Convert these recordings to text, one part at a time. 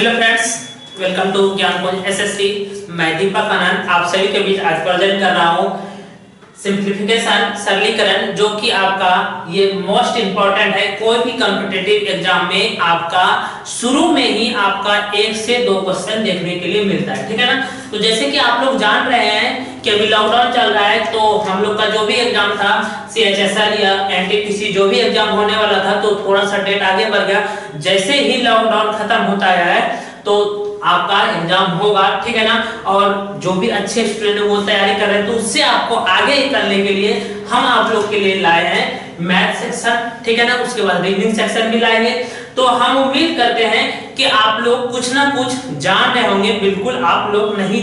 Hello friends, welcome to Gyanpunj SST. मैं दीपक आनंद आप सभी के बीच आज प्रेजेंट कर रहा हूँ सिंप्लीफिकेशन, सरलीकरण, जो कि आपका ये मोस्ट इंपॉर्टेंट है। कोई भी कॉम्पिटिटिव एग्जाम में आपका शुरू में ही आपका 1 से 2 क्वेश्चन देखने के लिए मिलता है, ठीक है ना। तो जैसे कि आप लोग जान रहे हैं कि अभी लॉकडाउन चल रहा है, तो हम लोग का जो भी एग्जाम था CHSL या NTPC जो भी एग्जाम होने वाला था, तो थोड़ा सा डेट आगे बढ़ गया। जैसे ही लॉकडाउन खत्म होता है तो आपका एग्जाम होगा, ठीक है ना। और जो भी अच्छे स्टूडेंट वो तैयारी कर रहे हैं, तो उससे आपको आगे करने के लिए हम आप लोग के लिए लाए हैं मैथ सेक्शन, ठीक है ना। उसके बाद रीजनिंग सेक्शन भी लाएंगे। तो हम उम्मीद करते हैं कि आप लोग कुछ ना कुछ जान रहे होंगे। बिल्कुल आप लोग नहीं,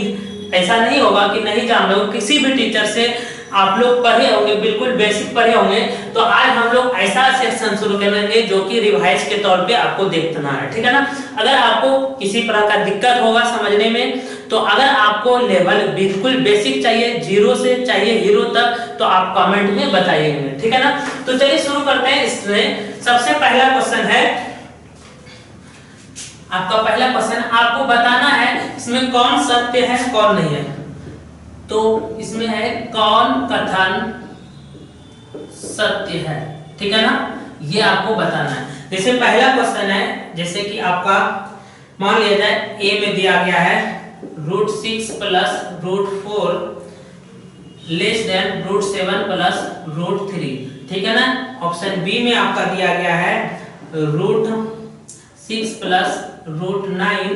ऐसा नहीं होगा कि नहीं जान रहे हो। किसी भी टीचर से आप लोग पढ़े होंगे, बिल्कुल बेसिक पढ़े होंगे। तो आज हम लोग ऐसा सेक्शन शुरू करेंगे जो कि रिवाइज के तौर पे आपको देखना है, ठीक है ना। अगर आपको किसी प्रकार का दिक्कत होगा समझने में, तो अगर आपको लेवल बिल्कुल बेसिक चाहिए, 0 से चाहिए हीरो तक, तो आप कमेंट में बताइएगा, ठीक है ना। तो चलिए शुरू करते हैं। इसमें सबसे पहला क्वेश्चन है आपका। पहला क्वेश्चन आपको बताना है इसमें कौन सत्य है कौन नहीं है। तो इसमें है कौन कथन सत्य है, ठीक है ना, ये आपको बताना है। जैसे पहला क्वेश्चन है, जैसे कि आपका मान लिया जाए ए में दिया गया है √6 + √4 लेस देन √7 + √3, ठीक है ना। ऑप्शन बी में आपका दिया गया है √6 + √9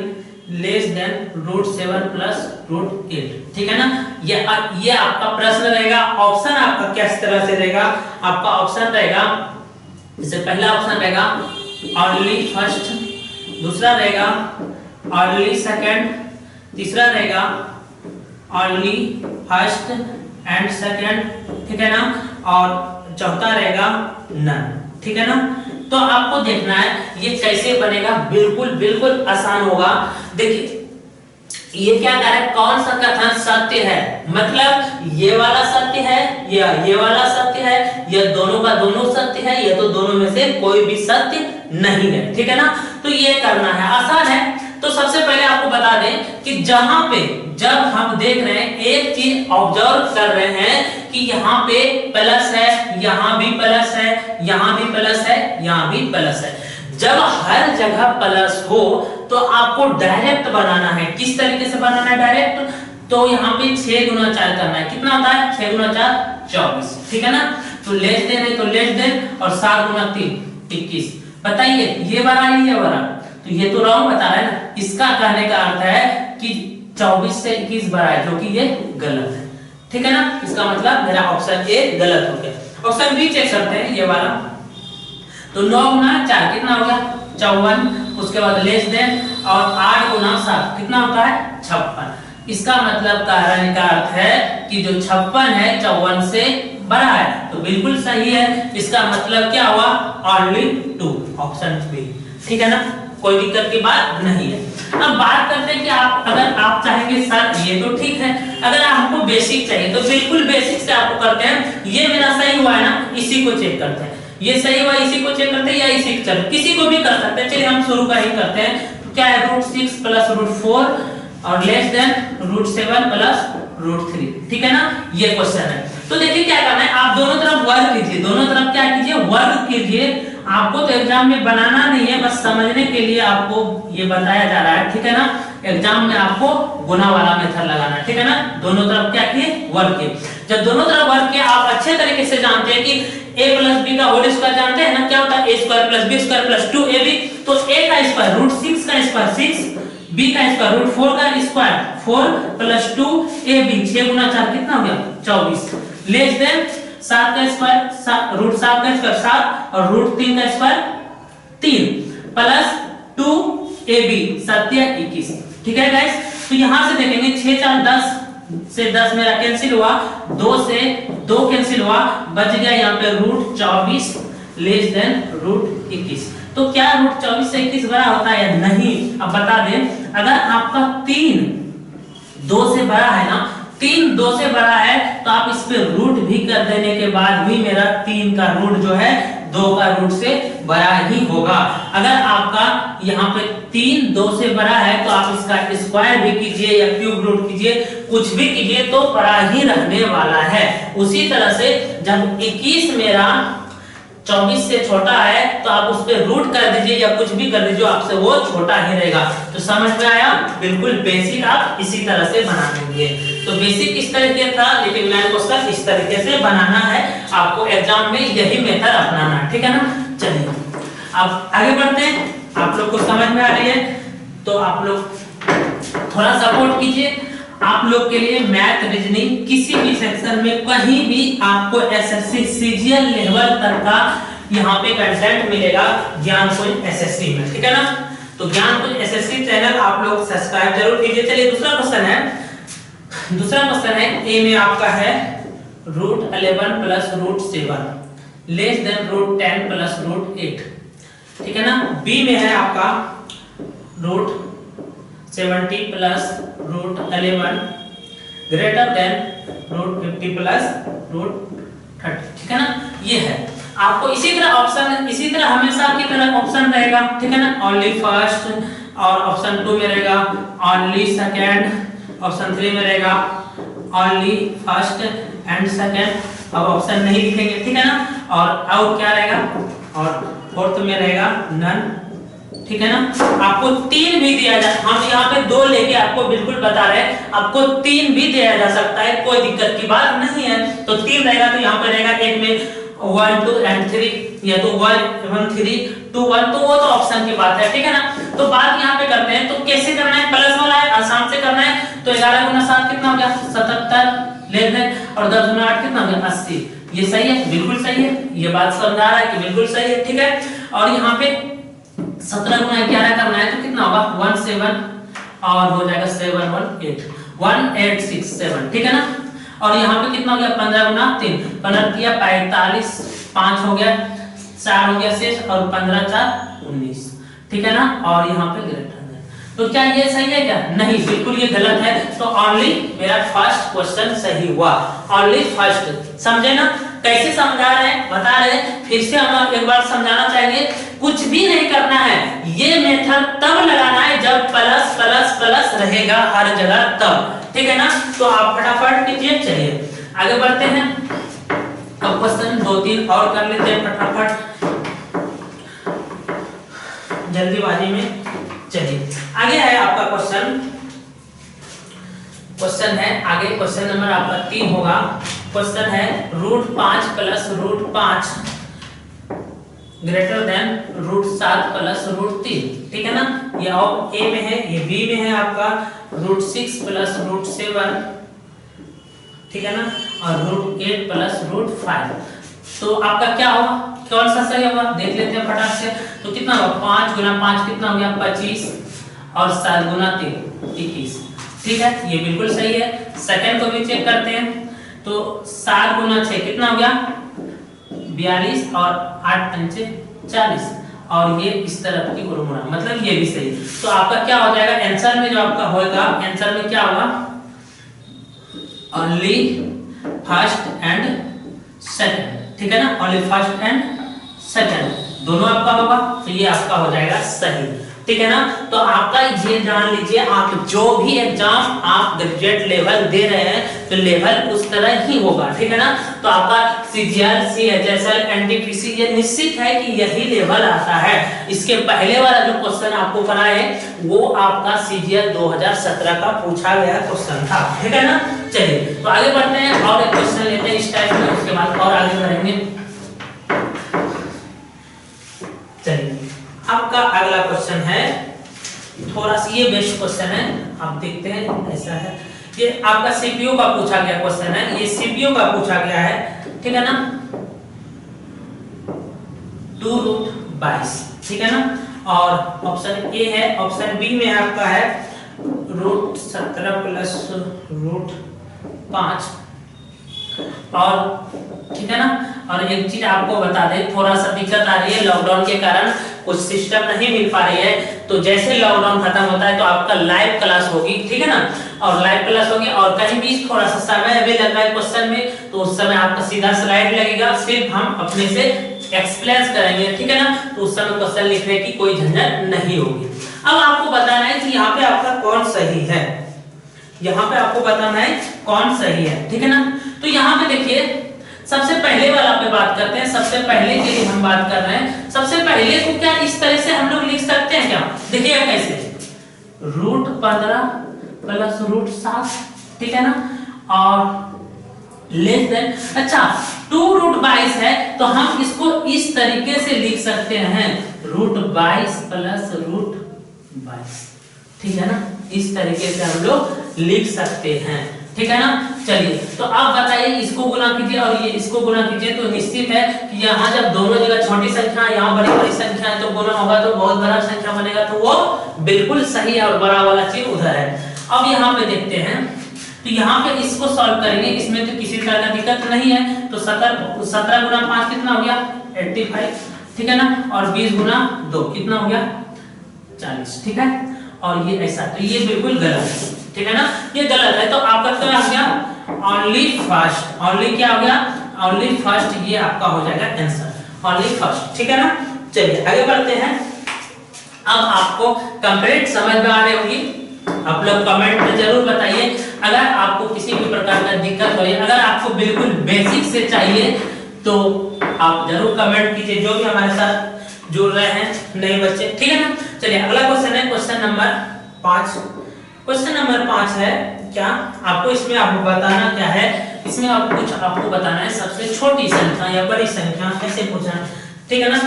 लेस देन √7 + √8, ठीक है ना। ये आपका प्रश्न रहेगा। ऑप्शन आपका किस तरह से रहेगा? आपका ऑप्शन रहेगा, जैसे पहला ऑप्शन रहेगा अर्ली फर्स्ट, दूसरा रहेगा अर्ली सेकंड, तीसरा रहेगा अर्ली फर्स्ट एंड सेकंड, ठीक है ना, और चौथा रहेगा नन, ठीक है ना। तो आपको देखना है ये कैसे बनेगा। बिल्कुल आसान होगा। देखिए ये क्या कह रहा है, कौन सा कथन सत्य है, मतलब ये वाला सत्य है या ये वाला सत्य है, या दोनों का दोनों सत्य है, या तो दोनों में से कोई भी सत्य नहीं है, ठीक है ना। तो ये करना है, आसान है। तो सबसे पहले आपको बता दें कि जहां पे जब हम देख रहे हैं, एक चीज ऑब्जर्व कर रहे हैं कि यहाँ पे प्लस है, यहाँ भी प्लस है, यहाँ भी प्लस है, यहाँ भी प्लस है। जब हर जगह प्लस हो तो आपको डायरेक्ट बनाना है। किस तरीके से बनाना है डायरेक्ट? तो यहाँ पे 6 × 4 करना है। कितना होता है 6 × 4 24, ठीक है ना। तो लेस देन है तो लेस देन, और 7 × 3 21। बताइए ये बड़ा ये बड़ा, तो ये तो रॉन्ग बता रहा है ना। इसका कहने का अर्थ है कि 24 से 21 बड़ा है, जो कि ये गलत है, ठीक है ना। इसका मतलब मेरा ऑप्शन ए गलत हो गया। ऑप्शन बी चेक करते हैं, ये वाला। तो 9 × 4 कितना हो गया 54। उसके बाद लेस देन, और 8 × 7 कितना होता है 56। इसका मतलब कहने का अर्थ है कि जो 56 है 54 से बड़ा है, तो बिल्कुल सही है। इसका मतलब क्या हुआ ओनली 2, ऑप्शन बी, ठीक है ना। कोई दिक्कत की बात नहीं है। अब बात करते हैं कि आप अगर आप चाहेंगे सर ये तो ठीक है, अगर आपको बेसिक चाहिए तो बिल्कुल बेसिक से आपको करते हैं। ये मेरा सही हुआ है ना, इसी को चेक करते हैं। ये सही हुआ, इसी को चेक करते हैं, या इसी को, चलो किसी को भी कर सकते हैं। चलिए हम शुरू का ही करते हैं। तो क्या है √6 + √4 और लेस देन √7 + √3, ठीक है ना। ये क्वेश्चन है। तो देखिए क्या करना है, आप दोनों तरफ वर्ग कीजिए, दोनों तरफ क्या कीजिए वर्ग कीजिए। आपको तो एग्जाम में बनाना नहीं है, बस समझने के लिए आपको ये बताया जा रहा है, ठीक है ना। एग्जाम में आपको गुना वाला मेथड लगाना है, ठीक है ना। दोनों तरफ क्या किए वर्ग किए। जब दोनों तरफ वर्ग किए, आप अच्छे तरीके से जानते हैं कि a + b का होल स्क्वायर जानते हैं ना, क्या होता है a² + b² + 2ab। तो a का स्क्वायर √6 का स्क्वायर 6, b का स्क्वायर √4 का स्क्वायर 4 + 2ab, 6 × 4 कितना हो गया 24। लेस देन 7 का स्क्वायर √7 का स्क्वायर 7, और √3 का स्क्वायर 3 + 2ab 7 या 21, ठीक है गाइस। तो यहां से देखेंगे 6 4 10 से 10 मेरा कैंसिल हुआ, 2 से 2 कैंसिल हुआ, बच गया यहाँ पे √24 लेस देन √21। तो क्या √24 से 21 बड़ा होता है या नहीं? अब बता दें, अगर आपका 3 2 से बड़ा है ना, 3 2 से बड़ा है, तो आप इस पे रूट भी कर देने के बाद भी मेरा 3 का रूट जो है 2 का रूट से बड़ा ही होगा। अगर आपका यहाँ पे 3 2 से बड़ा है तो आप इसका स्क्वायर भी कीजिए या क्यूब रूट कीजिए, कुछ भी कीजिए तो बड़ा ही रहने वाला है। उसी तरह से जब 21 मेरा 24 से छोटा है तो आप उस पे रूट कर दीजिए या कुछ भी कर दीजिए, आपसे वो छोटा ही रहेगा। तो समझ में आया? बिल्कुल बेसिक आप इसी तरह से बना लेंगे। तो बेसिक इस तरीके था, लेकिन मैंने क्वेश्चन इस तरीके से बनाना है, आपको एग्जाम में यही मेथड अपनाना है, ठीक है ना। चलिए अब आगे बढ़ते हैं। आप लोग को समझ में आ रही है तो आप लोग थोड़ा सपोर्ट कीजिए। आप लोग के लिए मैथ रीजनिंग किसी भी सेक्शन में कहीं भी आपको एसएससी सीजीएल लेवल तक का यहाँ पे कंटेंट मिलेगा ज्ञानपुंज एसएससी में, ठीक है ना। तो ज्ञानपुंज एसएससी चैनल आप लोग सब्सक्राइब जरूर कीजिए। चलिए दूसरा क्वेश्चन है ए में आपका है √11 प्लस √7 लेस देन √10 प्लस √8, ठीक है ना। बी में है आपका √70 प्लस √11 ग्रेटर देन √50 प्लस √30, ठीक है ना। ये है आपको इसी तरह ऑप्शन, इसी तरह हमेशा की तरह ऑप्शन रहेगा, ठीक है ना। ओनली फर्स्ट, और ऑप्शन 2 में रहेगा ओनली सेकंड, ऑप्शन 3 में रहेगा ओनली फर्स्ट एंड सेकंड, अब ऑप्शन नहीं लिखेंगे, ठीक है ना। और क्या रहेगा, और फोर्थ में रहेगा नन, ठीक है ना। आपको 3 भी दिया जा, हम यहाँ पे 2 लेके आपको बिल्कुल बता रहे हैं, आपको 3 भी दिया जा सकता है, कोई दिक्कत की बात नहीं है। तो 3 रहेगा तो यहाँ पे रहेगा एक में 1 2 एंड 3, या तो 1 1 3 2 1, तो वो तो ऑप्शन की बात है, ठीक है ना। तो बात यहाँ पे करते हैं, तो कैसे करना है, प्लस वाला है, आसान से करना है। तो 11 गुना 7 कितना हो गया 77 लेस देन, और 10 गुना 8 कितना हो गया 80। ये सही है, बिल्कुल सही है, ये बात समझ आ रहा है कि बिल्कुल सही है, ठीक है। और यहाँ पे 17 गुना 11 करना है तो कितना होगा 17 और हो जाएगा 718 1867, ठीक है ना। और यहाँ पे कितना हो गया 15 गुना 3 15 किया 45, 5 हो गया, 4 हो गया शेष, और 15 4 19, ठीक है ना। और यहाँ पे ग्रेटर देन, तो क्या ये सही है क्या? नहीं, बिल्कुल ये गलत है। तो ओनली मेरा फर्स्ट क्वेश्चन सही हुआ, ओनली फर्स्ट। समझे ना? कैसे समझा रहे हैं, बता रहे हैं, फिर से हम एक बार समझाना चाहेंगे। कुछ भी नहीं करना है, ये मेथड तब लगाना है जब प्लस प्लस प्लस रहेगा हर जगह, तब, ठीक है ना। तो आप फटाफट कीजिए। चलिए आगे बढ़ते हैं। अब क्वेश्चन 2-3 और कर लेते हैं फटाफट, जल्दीबाजी में। चलिए आगे है आपका क्वेश्चन है आगे, क्वेश्चन नंबर आपका 3 होगा। क्वेश्चन है √5 प्लस √5 ग्रेटर देन √7 प्लस √3, ठीक है ना। ये ऑप ए में है, ये बी में है आपका √6 प्लस √7, ठीक है ना, और √8 प्लस √5। तो आपका क्या होगा, कौन सा सही होगा देख लेते हैं फटाक से। तो कितना होगा 5 गुना 5 कितना हो गया 25, और 7 गुना 3 21, ठीक है, ये बिल्कुल सही है। सेकंड को भी चेक करते हैं। तो 7 गुना 6 कितना हो गया 42, और 8 पंचे 40, और ये इस तरफ की गुणा, मतलब ये भी सही। तो आपका क्या हो जाएगा आंसर में, जो आपका होगा आंसर में क्या होगा ओनली फर्स्ट एंड सेकंड, ठीक है ना, ओनली फर्स्ट एंड सेकंड दोनों आपका होगा। तो ये आपका हो जाएगा सही, ठीक है ना। तो आपका ये जान लीजिए, आप जो भी एग्जाम आप ग्रेजुएट लेवल दे रहे हैं तो लेवल उस तरह ही होगा, ठीक है ना। तो आपका सीजीएल, सीएचएसएल, एनटीपीसी ये निश्चित है कि यही लेवल आता है। इसके पहले वाला जो क्वेश्चन आपको कराए वो आपका सीजीएल 2017 का पूछा गया क्वेश्चन था, ठीक है ना। चलिए तो आगे बढ़ते हैं और एक क्वेश्चन लेते हैं इस टाइप में, उसके बाद और आगे बढ़ेंगे। चलिए आपका अगला क्वेश्चन है, थोड़ा सा ये बेस्ट क्वेश्चन है, आप देखते हैं ऐसा है। ये आपका सीपीयू का पूछा गया क्वेश्चन है, ये सीपीयू का पूछा गया है, ठीक है ना। 2√22, ठीक है ना। और ऑप्शन ए है, ऑप्शन बी में आपका है √17 प्लस √5, और ठीक है ना। और एक चीज आपको बता दें, थोड़ा सा दिक्कत आ रही है लॉकडाउन के कारण, कुछ सिस्टम नहीं मिल पा रही है। तो जैसे लॉकडाउन खत्म होता है तो आपका लाइव क्लास होगी, ठीक है ना। और लाइव क्लास होगी, और कहीं भी थोड़ा सा समय अभी लग रहा है क्वेश्चन में, तो उस समय आपका सीधा स्लाइड लगेगा, सिर्फ हम अपने से एक्सप्लेन करेंगे, ठीक है ना, तो उस समय क्वेश्चन लिखने की कोई झंझट नहीं होगी। अब आपको बताना है कि यहाँ पे आपका कौन सही है, यहाँ पे आपको बताना है कौन सही है, ठीक है ना। तो यहाँ पे देखिए सबसे पहले वाला पे बात करते हैं, सबसे पहले के लिए हम बात कर रहे हैं। सबसे पहले को क्या इस तरह से हम लोग लिख सकते हैं क्या, देखिए कैसे, √15 प्लस √7, ठीक है ना, और लेस देन, अच्छा 2√22 है तो हम इसको इस तरीके से लिख सकते हैं, √22 प्लस √22, ठीक है ना, इस तरीके से हम लोग लिख सकते हैं, ठीक है ना। चलिए तो आप बताइए, इसको गुना कीजिए और ये इसको गुना कीजिए, तो निश्चित है कि यहाँ जब दोनों जगह छोटी संख्या यहाँ बड़ी बड़ी संख्या है तो गुना होगा तो बहुत बड़ा संख्या बनेगा, तो वो बिल्कुल सही है और बड़ा वाला चीज उधर है। अब यहाँ पे देखते हैं, तो यहाँ पे इसको सॉल्व करेंगे, इसमें तो किसी तरह का दिक्कत नहीं है, तो 17 गुना 5 कितना हो गया 85, ठीक है ना, और 20 गुना 2 कितना हो गया 40, ठीक है, और ये ऐसा, तो ये बिल्कुल गलत है, ठीक है ना, ये गलत है। तो आपका क्या हो गया, ओनली फर्स्ट, ओनली क्या हो गया, ओनली फर्स्ट, ये आपका हो जाएगा आंसर, ओनली फर्स्ट, ठीक है ना। चलिए आगे बढ़ते हैं। अब आपको कंप्लीट समझ में आ रही होगी, आप लोग कमेंट में जरूर बताइए अगर आपको किसी भी प्रकार का दिक्कत हो, अगर आपको बिल्कुल बेसिक से चाहिए तो आप जरूर कमेंट कीजिए, जो भी हमारे साथ जुड़ रहे हैं नए बच्चे, ठीक है ना। चलिए अगला क्वेश्चन है क्वेश्चन नंबर 5। क्वेश्चन नंबर 5 है क्या, आपको इसमें आपको बताना क्या है, इसमें आपको कुछ आपको बताना है सबसे छोटी संख्या या बड़ी संख्या, कैसे पूछना है, ठीक है ना,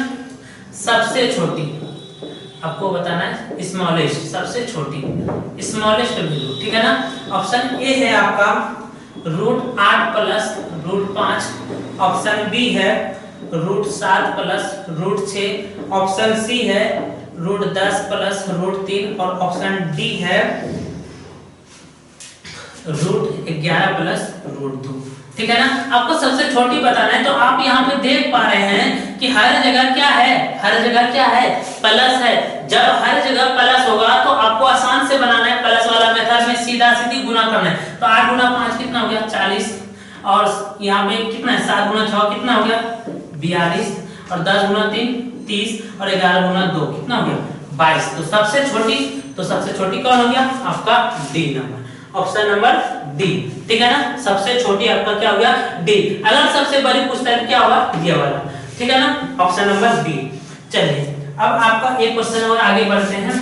सबसे छोटी आपको बताना है, स्मॉलेस्ट, सबसे छोटी, स्मॉलेस्ट वैल्यू, ठीक है ना। ऑप्शन ए है आपका √8 प्लस √5, ऑप्शन बी है √7 प्लस √6, ऑप्शन सी है √10 प्लस √3, और ऑप्शन डी है √11 प्लस √2, ठीक है ना। आपको सबसे छोटी बताना है, तो आप यहाँ पे देख पा रहे हैं कि हर जगह क्या है, हर जगह क्या है, प्लस है। जब हर जगह प्लस होगा तो आपको आसान से बनाना है, प्लस वाला मेथड में सीधा सीधी गुना करना है, तो 8 गुना 5 कितना हो गया 40, और यहाँ पे कितना है 7 गुना 6 कितना हो गया 42, और 10 गुना 3 30, और 11 गुना 2 कितना हो गया 22। तो सबसे छोटी कौन हो गया आपका D number, option number D, ठीक है ना। सबसे छोटी आपका क्या हो गया डी। अगर सबसे बड़ी पूछता है क्या होगा ये वाला, ठीक है ना, ऑप्शन नंबर बी। चलिए अब आपका एक क्वेश्चन और आगे बढ़ते हैं,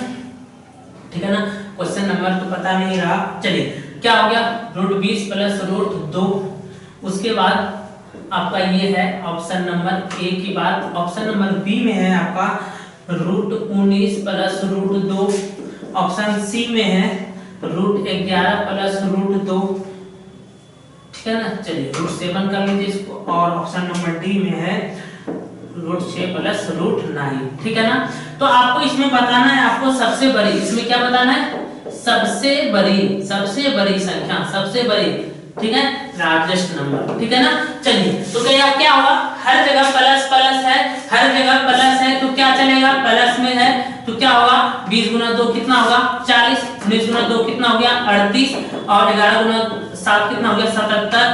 ठीक है ना, क्वेश्चन नंबर तो पता नहीं रहा। चलिए क्या हो गया √20 प्लस √2, उसके बाद आपका ये है ऑप्शन नंबर ए की बात। ऑप्शन नंबर बी में है आपका √19 प्लस √2, ऑप्शन सी में है √11 प्लस √2, ठीक है ना। चलिए √7 कर लीजिए इसको, और ऑप्शन नंबर डी में है √6 प्लस √9, ठीक है ना। तो आपको इसमें बताना है, आपको सबसे बड़ी, इसमें क्या बताना है सबसे बड़ी संख्या, सबसे बड़ी, ठीक है, लार्जेस्ट नंबर, ठीक है ना। चलिए तो क्या होगा, हर जगह प्लस प्लस है, हर जगह प्लस है तो क्या चलेगा, प्लस में है तो क्या होगा 20 गुना 2 कितना होगा 40, 19 गुना 2 कितना हो गया 38, और 11 गुना 7 कितना हो गया 77,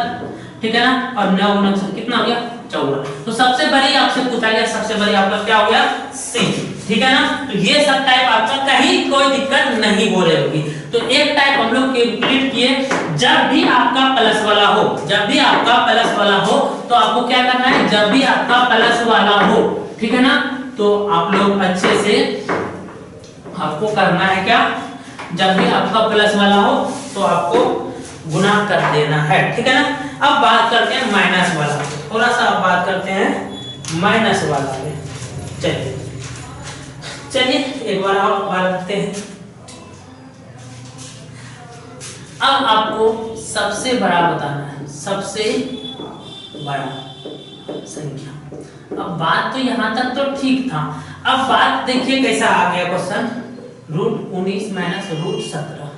ठीक है ना, और 9 गुना 7 कितना हो गया 14। तो सबसे बड़ी आपसे पूछा गया, सबसे बड़ी आपका क्या हो गया सी, ठीक है ना। तो ये सब टाइप आपका कहीं कोई दिक्कत नहीं हो रही होगी। तो एक टाइप हम लोग कंप्लीट किए, जब भी आपका प्लस वाला हो, जब भी आपका प्लस वाला हो तो आपको क्या करना है, जब भी आपका प्लस वाला हो, ठीक है ना, तो आप लोग अच्छे से आपको करना है क्या, जब भी आपका प्लस वाला हो तो आपको गुना कर देना है, ठीक है ना। अब बात करते हैं माइनस वाला, थोड़ा सा अब बात करते हैं माइनस वाला पे। चलिए एक बार और बात करते हैं। अब आपको सबसे बड़ा बताना है, सबसे बड़ा संख्या। अब बात तो यहाँ तक तो ठीक था, अब बात देखिए कैसा आ गया क्वेश्चन, √19 माइनस √17,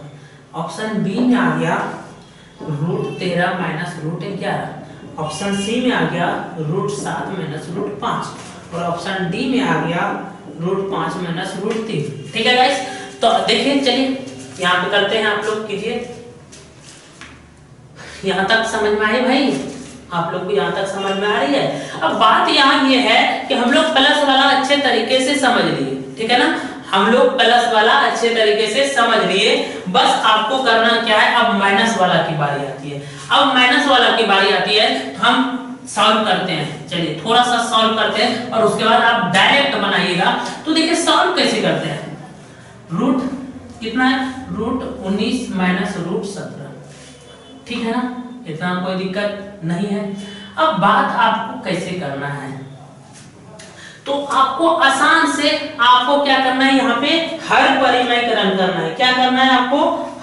ऑप्शन बी में आ गया √13 माइनस √11, ऑप्शन सी में आ गया √7 माइनस √5, और ऑप्शन डी में आ गया √5 माइनस √3, ठीक है गाइस। तो देखिए चलिए यहाँ पे करते हैं, आप लोग कीजिए, यहाँ तक समझ में आए भाई, आप लोग को यहाँ तक समझ में आ रही है? अब बात यहाँ ये है कि हम लोग प्लस वाला अच्छे तरीके से समझ लिए, ठीक है ना, हम लोग प्लस वाला अच्छे तरीके से समझ लिए, बस आपको करना क्या है, अब माइनस वाला की बारी आती है। अब माइनस वाला की बारी आती है तो हम सॉल्व करते हैं। चलिए थोड़ा सा सॉल्व करते हैं और उसके बाद आप डायरेक्ट बनाइएगा। तो देखिए सॉल्व कैसे करते हैं, रूट कितना है, रूट 19 माइनस रूट 17, ठीक है ना, इतना कोई दिक्कत नहीं है। अब बात आपको कैसे करना है, तो आपको आसान से आपको क्या करना है, यहाँ पे हर परिमयकरण करना है। क्या करना है आपको,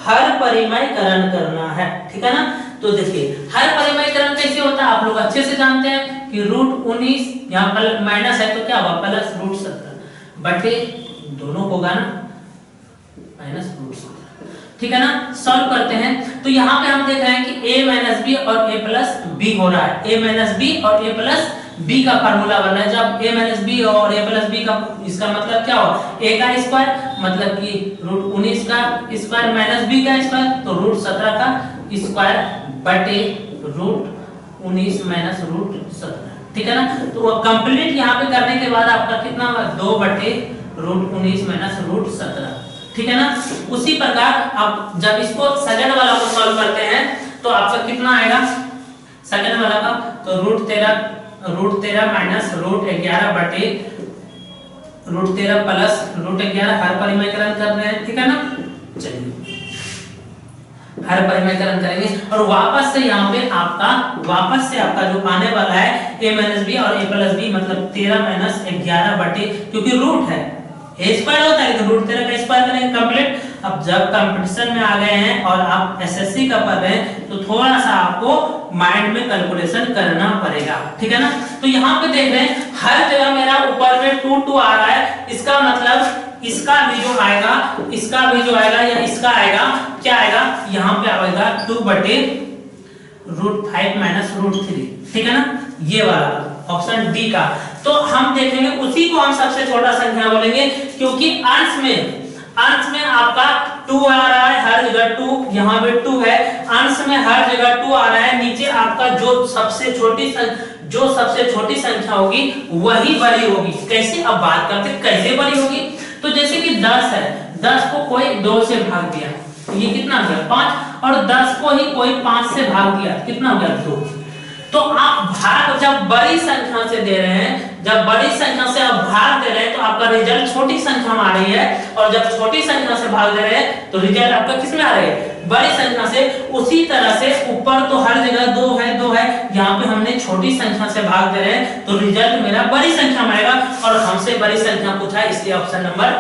हर परिमयकरण करना है, ठीक है ना। तो देखिए हर परिमयकरण कैसे होता है आप लोग अच्छे से जानते हैं कि रूट 19 यहाँ पर माइनस है तो क्या होगा प्लस रूट 17 बटे दोनों होगा ना माइनस रूट 17, ठीक है ना। सॉल्व करते हैं तो यहाँ पे हम देख रहे हैं कि a माइनस बी और a प्लस बी हो रहा है, a माइनस बी और a प्लस b का फार्मूला बन रहा है। जब a माइनस बी और a प्लस b का, इसका मतलब क्या हो, a का स्क्वायर मतलब कि रूट 19 का स्क्वायर माइनस b का स्क्वायर तो रूट 17 का स्क्वायर बटे रूट 19 माइनस रूट 17, ठीक है ना। तो वो कंप्लीट यहाँ पे करने के बाद आपका कितना होगा 2 बटे रूट 19 माइनस रूट 17, ठीक है ना। उसी प्रकार आप जब इसको सेकंड वाला को सॉल्व करते हैं तो आपका कितना आएगा सेकंड वाला का, तो रूट 13 माइनस रूट 11 बटे रूट 13 प्लस रूट 11 हर परिमयकरण कर रहे हैं, ठीक है ना। चलिए हर परिमयकरण करेंगे और वापस से यहाँ पे आपका जो आने वाला है a माइनस बी और a प्लस बी मतलब 13 माइनस 11 बटे, क्योंकि रूट है a स्क्वायर होता है तो रूट 13 का स्क्वायर करेंगे कंप्लीट। अब जब कंपटीशन में आ गए हैं और आप एसएससी का पढ़ रहे हैं तो थोड़ा सा आपको माइंड में कैलकुलेशन करना पड़ेगा, ठीक है ना। तो यहाँ पे देख रहे हैं हर जगह मेरा ऊपर में 2 2 आ रहा है, इसका मतलब इसका भी जो आएगा या इसका आएगा क्या आएगा, यहाँ पे आएगा 2 बटे रूट 5 माइनस रूट 3, ठीक है ना, ये वाला ऑप्शन डी का। तो हम देखेंगे उसी को हम सबसे छोटा संख्या बोलेंगे, क्योंकि अंश में आपका 2 आ रहा है हर जगह 2, यहाँ पे 2 है, अंश में हर जगह 2 आ रहा है, नीचे आपका जो सबसे छोटी संख्या होगी वही बड़ी होगी। कैसे, अब बात करते कैसे बड़ी होगी। तो जैसे कि 10 है, 10 को कोई 2 से भाग दिया तो ये कितना हो गया 5, और 10 को ही कोई 5 से भाग दिया कितना हो गया 2। तो आप भाग जब बड़ी संख्या से दे रहे हैं, जब बड़ी संख्या से आप भाग दे रहे हैं तो आपका रिजल्ट छोटी संख्या में आ रही है, और जब छोटी संख्या से भाग दे रहे हैं तो रिजल्ट आपका किस में आ रहा है बड़ी संख्या से। उसी तरह से ऊपर तो हर जगह 2 है, यहाँ पे हमने छोटी संख्या से भाग दे रहे हैं तो रिजल्ट मेरा बड़ी संख्या में आएगा, और हमसे बड़ी संख्या पूछा है इसलिए ऑप्शन नंबर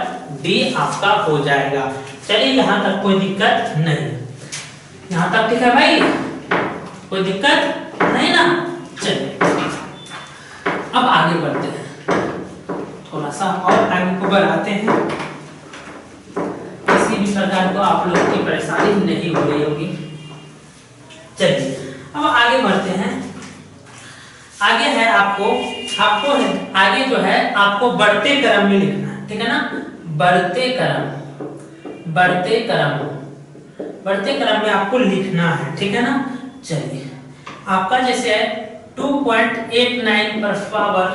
डी आपका हो जाएगा। चलिए यहाँ तक कोई दिक्कत नहीं, यहाँ तक ठीक है भाई, कोई दिक्कत नहीं ना। चलिए अब आगे बढ़ते हैं, थोड़ा सा और आगे को बढ़ाते हैं, किसी भी प्रकार को आप लोगों की परेशानी नहीं हो रही होगी। चलिए अब आगे बढ़ते हैं। आगे है आपको आगे जो है आपको बढ़ते क्रम में लिखना है, ठीक है ना, बढ़ते क्रम में आपको लिखना है, ठीक है ना। चलिए आपका जैसे है 2.89 पर पावर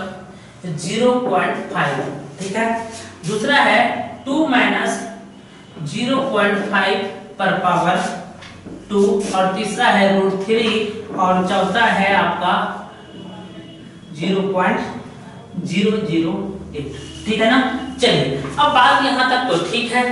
0.5, ठीक है। दूसरा है 2 माइनस 0.5 पर पावर 2, और तीसरा है √3, और चौथा है आपका 0.008, ठीक है ना। चलिए अब बात यहाँ तक तो ठीक है।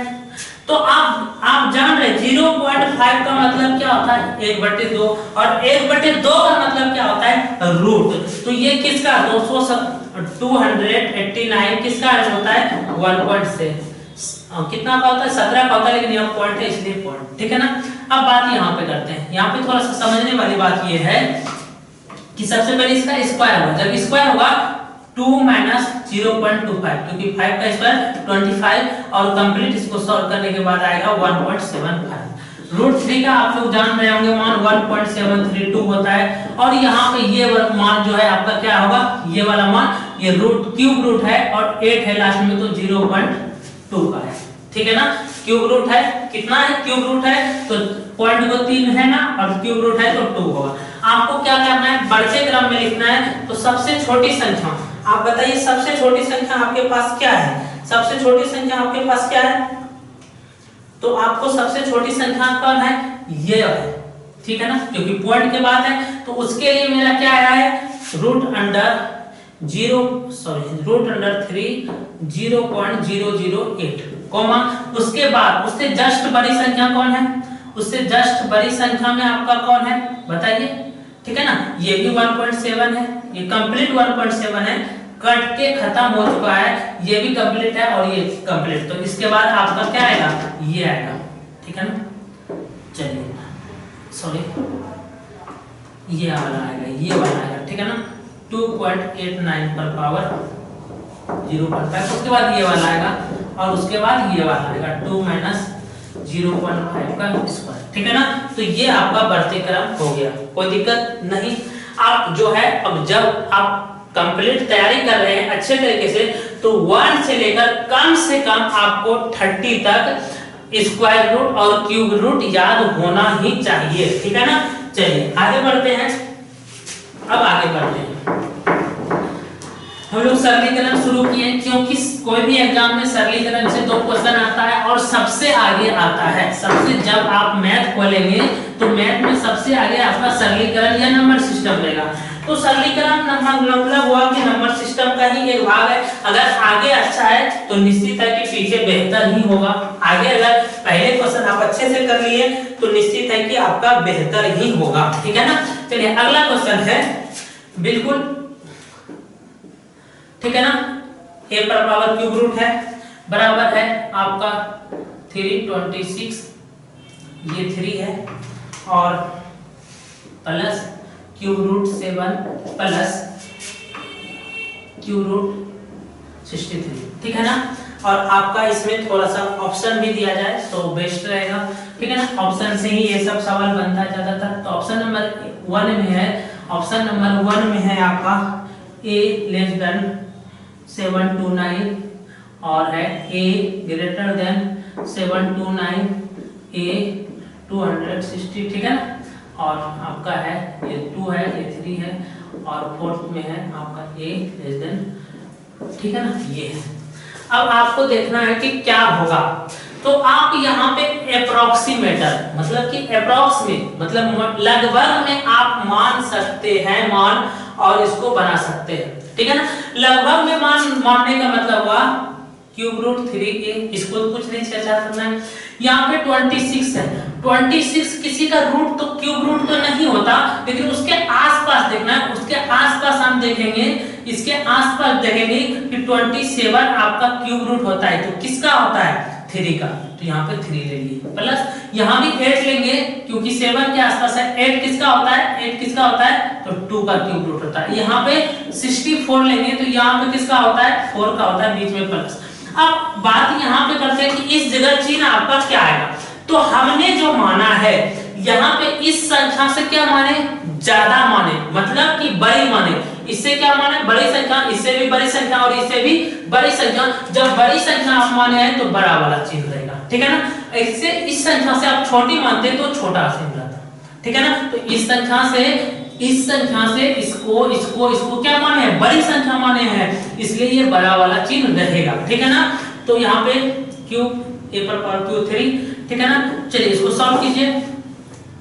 तो आप जान रहे 0.5 का मतलब क्या होता है 1/2, और 1/2 का मतलब क्या होता है रूट। तो ये किसका 289 किसका होता है 1 से कितना का होता है 17 का होता है, लेकिन यहाँ पॉइंट है इसलिए पॉइंट, ठीक है ना। अब बात यहाँ पे करते हैं, यहाँ पे थोड़ा सा समझने वाली बात ये है कि सबसे पहले इसका स्क्वायर होगा, जब स्क्वायर होगा 2 माइनस 0.25, क्योंकि 5 का स्क्वायर 25, और कंप्लीट इसको सॉल्व करने के बाद आएगा 1.75। √3 का आप लोग जान रहे होंगे मान 1.732 होता है, और यहाँ पे ये मान जो है आपका क्या होगा, ये वाला मान ये क्यूब रूट है, और 8 है लास्ट में तो 0.2 का है, ठीक है ना। क्यूब रूट है, कितना है क्यूब रूट है तो पॉइंट को 3 है ना, और क्यूब रूट है तो 2 होगा। आपको क्या करना है बढ़ते क्रम में लिखना है तो सबसे छोटी संख्या आप बताइए, सबसे छोटी संख्या आपके पास क्या है? सबसे छोटी संख्या आपके पास क्या है? तो आपको सबसे छोटी संख्या कौन है? ये है, ठीक है ना, क्योंकि पॉइंट के बाद है तो उसके लिए मेरा क्या आया है? रूट अंडर 3 0.008 कॉमा, उसके बाद उससे जस्ट बड़ी संख्या कौन है? उससे जस्ट बड़ी संख्या में आपका कौन है बताइए, ठीक है ना। ये भी 1.7 है, ये कंप्लीट 1.7 है, कट के खत्म हो चुका है, ये भी कंप्लीट है और ये कंप्लीट, तो इसके बाद आपका क्या आएगा? ये आएगा, ठीक है ना। चलिए सॉरी, ये वाला आएगा, ये वाला आएगा, ठीक है ना। 2.89 पर पावर 0.5, उसके बाद ये वाला आएगा और उसके बाद ये वाला आएगा 2 - 0.5 का स्क्वायर, ठीक है ना। तो ये आपका बढ़ते क्रम हो गया, कोई दिक्कत नहीं। आप जो है अब जब आप कंप्लीट तैयारी कर रहे हैं अच्छे तरीके से, तो 1 से लेकर कम से कम आपको 30 तक स्क्वायर रूट और क्यूब रूट याद होना ही चाहिए, ठीक है ना। चलिए आगे बढ़ते हैं। अब आगे बढ़ते हैं, हम लोग सरलीकरण शुरू किए क्योंकि कोई भी एग्जाम में सरलीकरण से 2 क्वेश्चन आता है और सबसे आगे आता है। सबसे जब आप मैथ खोलेंगे तो मैथ में सबसे आगे आपका सरलीकरण या नंबर सिस्टम रहेगा। तो सरलीकरण मतलब हुआ कि नंबर सिस्टम का ही एक भाग है। अगर आगे अच्छा है तो निश्चित है कि पीछे बेहतर ही होगा। आगे अगर पहले क्वेश्चन आप अच्छे से कर लिए तो निश्चित है कि आपका बेहतर ही होगा, ठीक है ना। चलिए अगला क्वेश्चन है बिल्कुल, ठीक है ना। a पर पावर क्यूब रूट है बराबर है आपका 326, ये 3 है और plus cube root 7 plus cube root 63, ठीक है ना। और आपका इसमें थोड़ा सा ऑप्शन भी दिया जाए तो बेस्ट रहेगा, ठीक है ना। ऑप्शन से ही ये सब सवाल बनता है ज्यादातर। तो ऑप्शन नंबर 1 में है, ऑप्शन नंबर 1 में है आपका a लेस देन 729 और है a ग्रेटर देन 729 a 260, ठीक है ना। और आपका है ये 2 है, ये 3 है और फोर्थ में है आपका a लेस देन, ठीक है ना, ये है। अब आपको देखना है कि क्या होगा। तो आप यहाँ पे अप्रोक्सीमेटर मतलब कि अप्रोक्स में मतलब लगभग में आप मान सकते हैं मान और इसको बना सकते हैं, ठीक है ना। लगभग में मानने का मतलब हुआ क्यूब रूट 3a, इसको कुछ नहीं चर्चा करना है। यहाँ पे 26 है, 26 किसी का रूट तो क्यूब रूट तो नहीं होता, लेकिन उसके आसपास देखना है। उसके आसपास हम देखेंगे, इसके आसपास देखेंगे कि 27 आपका क्यूब रूट होता है। तो किसका होता है? 3 का। तो यहाँ पे 3 ले लिए, प्लस यहाँ भी 8 लेंगे क्योंकि 7 के आसपास है। 8 किसका होता है? 8 किसका होता है? तो 2 का क्यूब रूट होता है। यहाँ पे 64 लेंगे तो यहाँ पे किसका होता है? 4 का होता है, बीच में प्लस। अब बात यहाँ पे करते हैं कि इस जगह चिन्ह आपका क्या आएगा। तो हमने जो माना है यहाँ पे इस संख्या से क्या माने? ज्यादा माने, मतलब कि बड़ी माने। इससे क्या माने? बड़ी संख्या, इससे भी बड़ी संख्या और इससे भी बड़ी संख्या। जब बड़ी संख्या आप माने हैं तो बड़ा वाला चिन्ह रहेगा, ठीक है ना। इससे इस संख्या से आप छोटी मानते हैं तो छोटा चिन्ह रहता, ठीक है ना। तो इस संख्या से इसको क्या माने हैं? बड़ी संख्या माने हैं, इसलिए ये बड़ा वाला चिन्ह रहेगा, ठीक है ना। तो यहाँ पे क्यूब a पर पावर क्यूब 3, ठीक है ना। चलिए इसको सॉल्व कीजिए।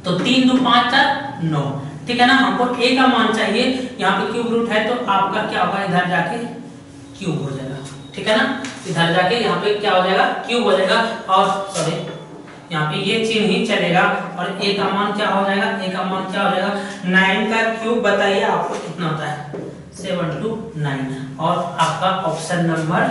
तो 3 2 5 4 9, ठीक है ना। हमको a का मान चाहिए, यहाँ पे क्यूब रूट है तो आपका क्या होगा? इधर जाके क्यूब हो जाएगा, ठीक है ना। इधर जाके यहाँ पे क्या हो जाएगा? क्यूब हो जाएगा। और सॉरी यहाँ पे ये चिन्ह ही चलेगा और a का मान क्या हो जाएगा? a का मान क्या हो जाएगा? 9 का क्यूब बताइए आपको कितना होता है? 729 और आपका ऑप्शन नंबर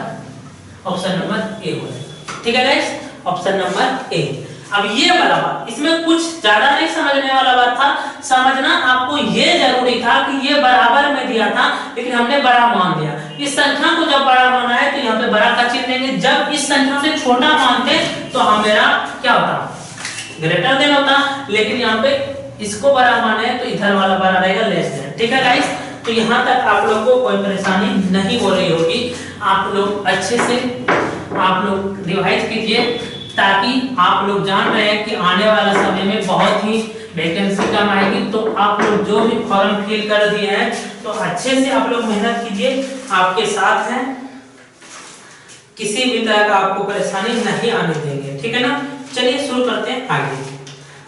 ए हो जाएगा, ठीक है गाइस। Option number A. अब ये वाला बात, इसमें कुछ ज्यादा नहीं समझने वाला बात था। समझना आपको ये जरूरी था कि ये बराबर में दिया था लेकिन हमने बड़ा मान दिया। इस संख्या को जब बड़ा माना है तो यहाँ पे बड़ा का चिन्ह देंगे। जब इस संख्या से छोटा मानते तो हमारा क्या होता? ग्रेटर देन होता। लेकिन यहाँ पे इसको बड़ा माने तो इधर वाला बड़ा रहेगा लेस देन, ठीक है गाइस। तो यहाँ तक आप लोग को कोई परेशानी नहीं हो रही होगी। आप लोग अच्छे से आप लोग रिवाइज कीजिए ताकि आप लोग जान रहे हैं कि आने वाला समय में बहुत ही वैकेंसी कम आएगी। तो आप लोग जो भी फॉर्म फिल कर दिए हैं तो अच्छे से आप लोग मेहनत कीजिए, आपके साथ हैं, किसी भी तरह का आपको परेशानी नहीं आने देंगे, ठीक है ना। चलिए शुरू करते हैं आगे।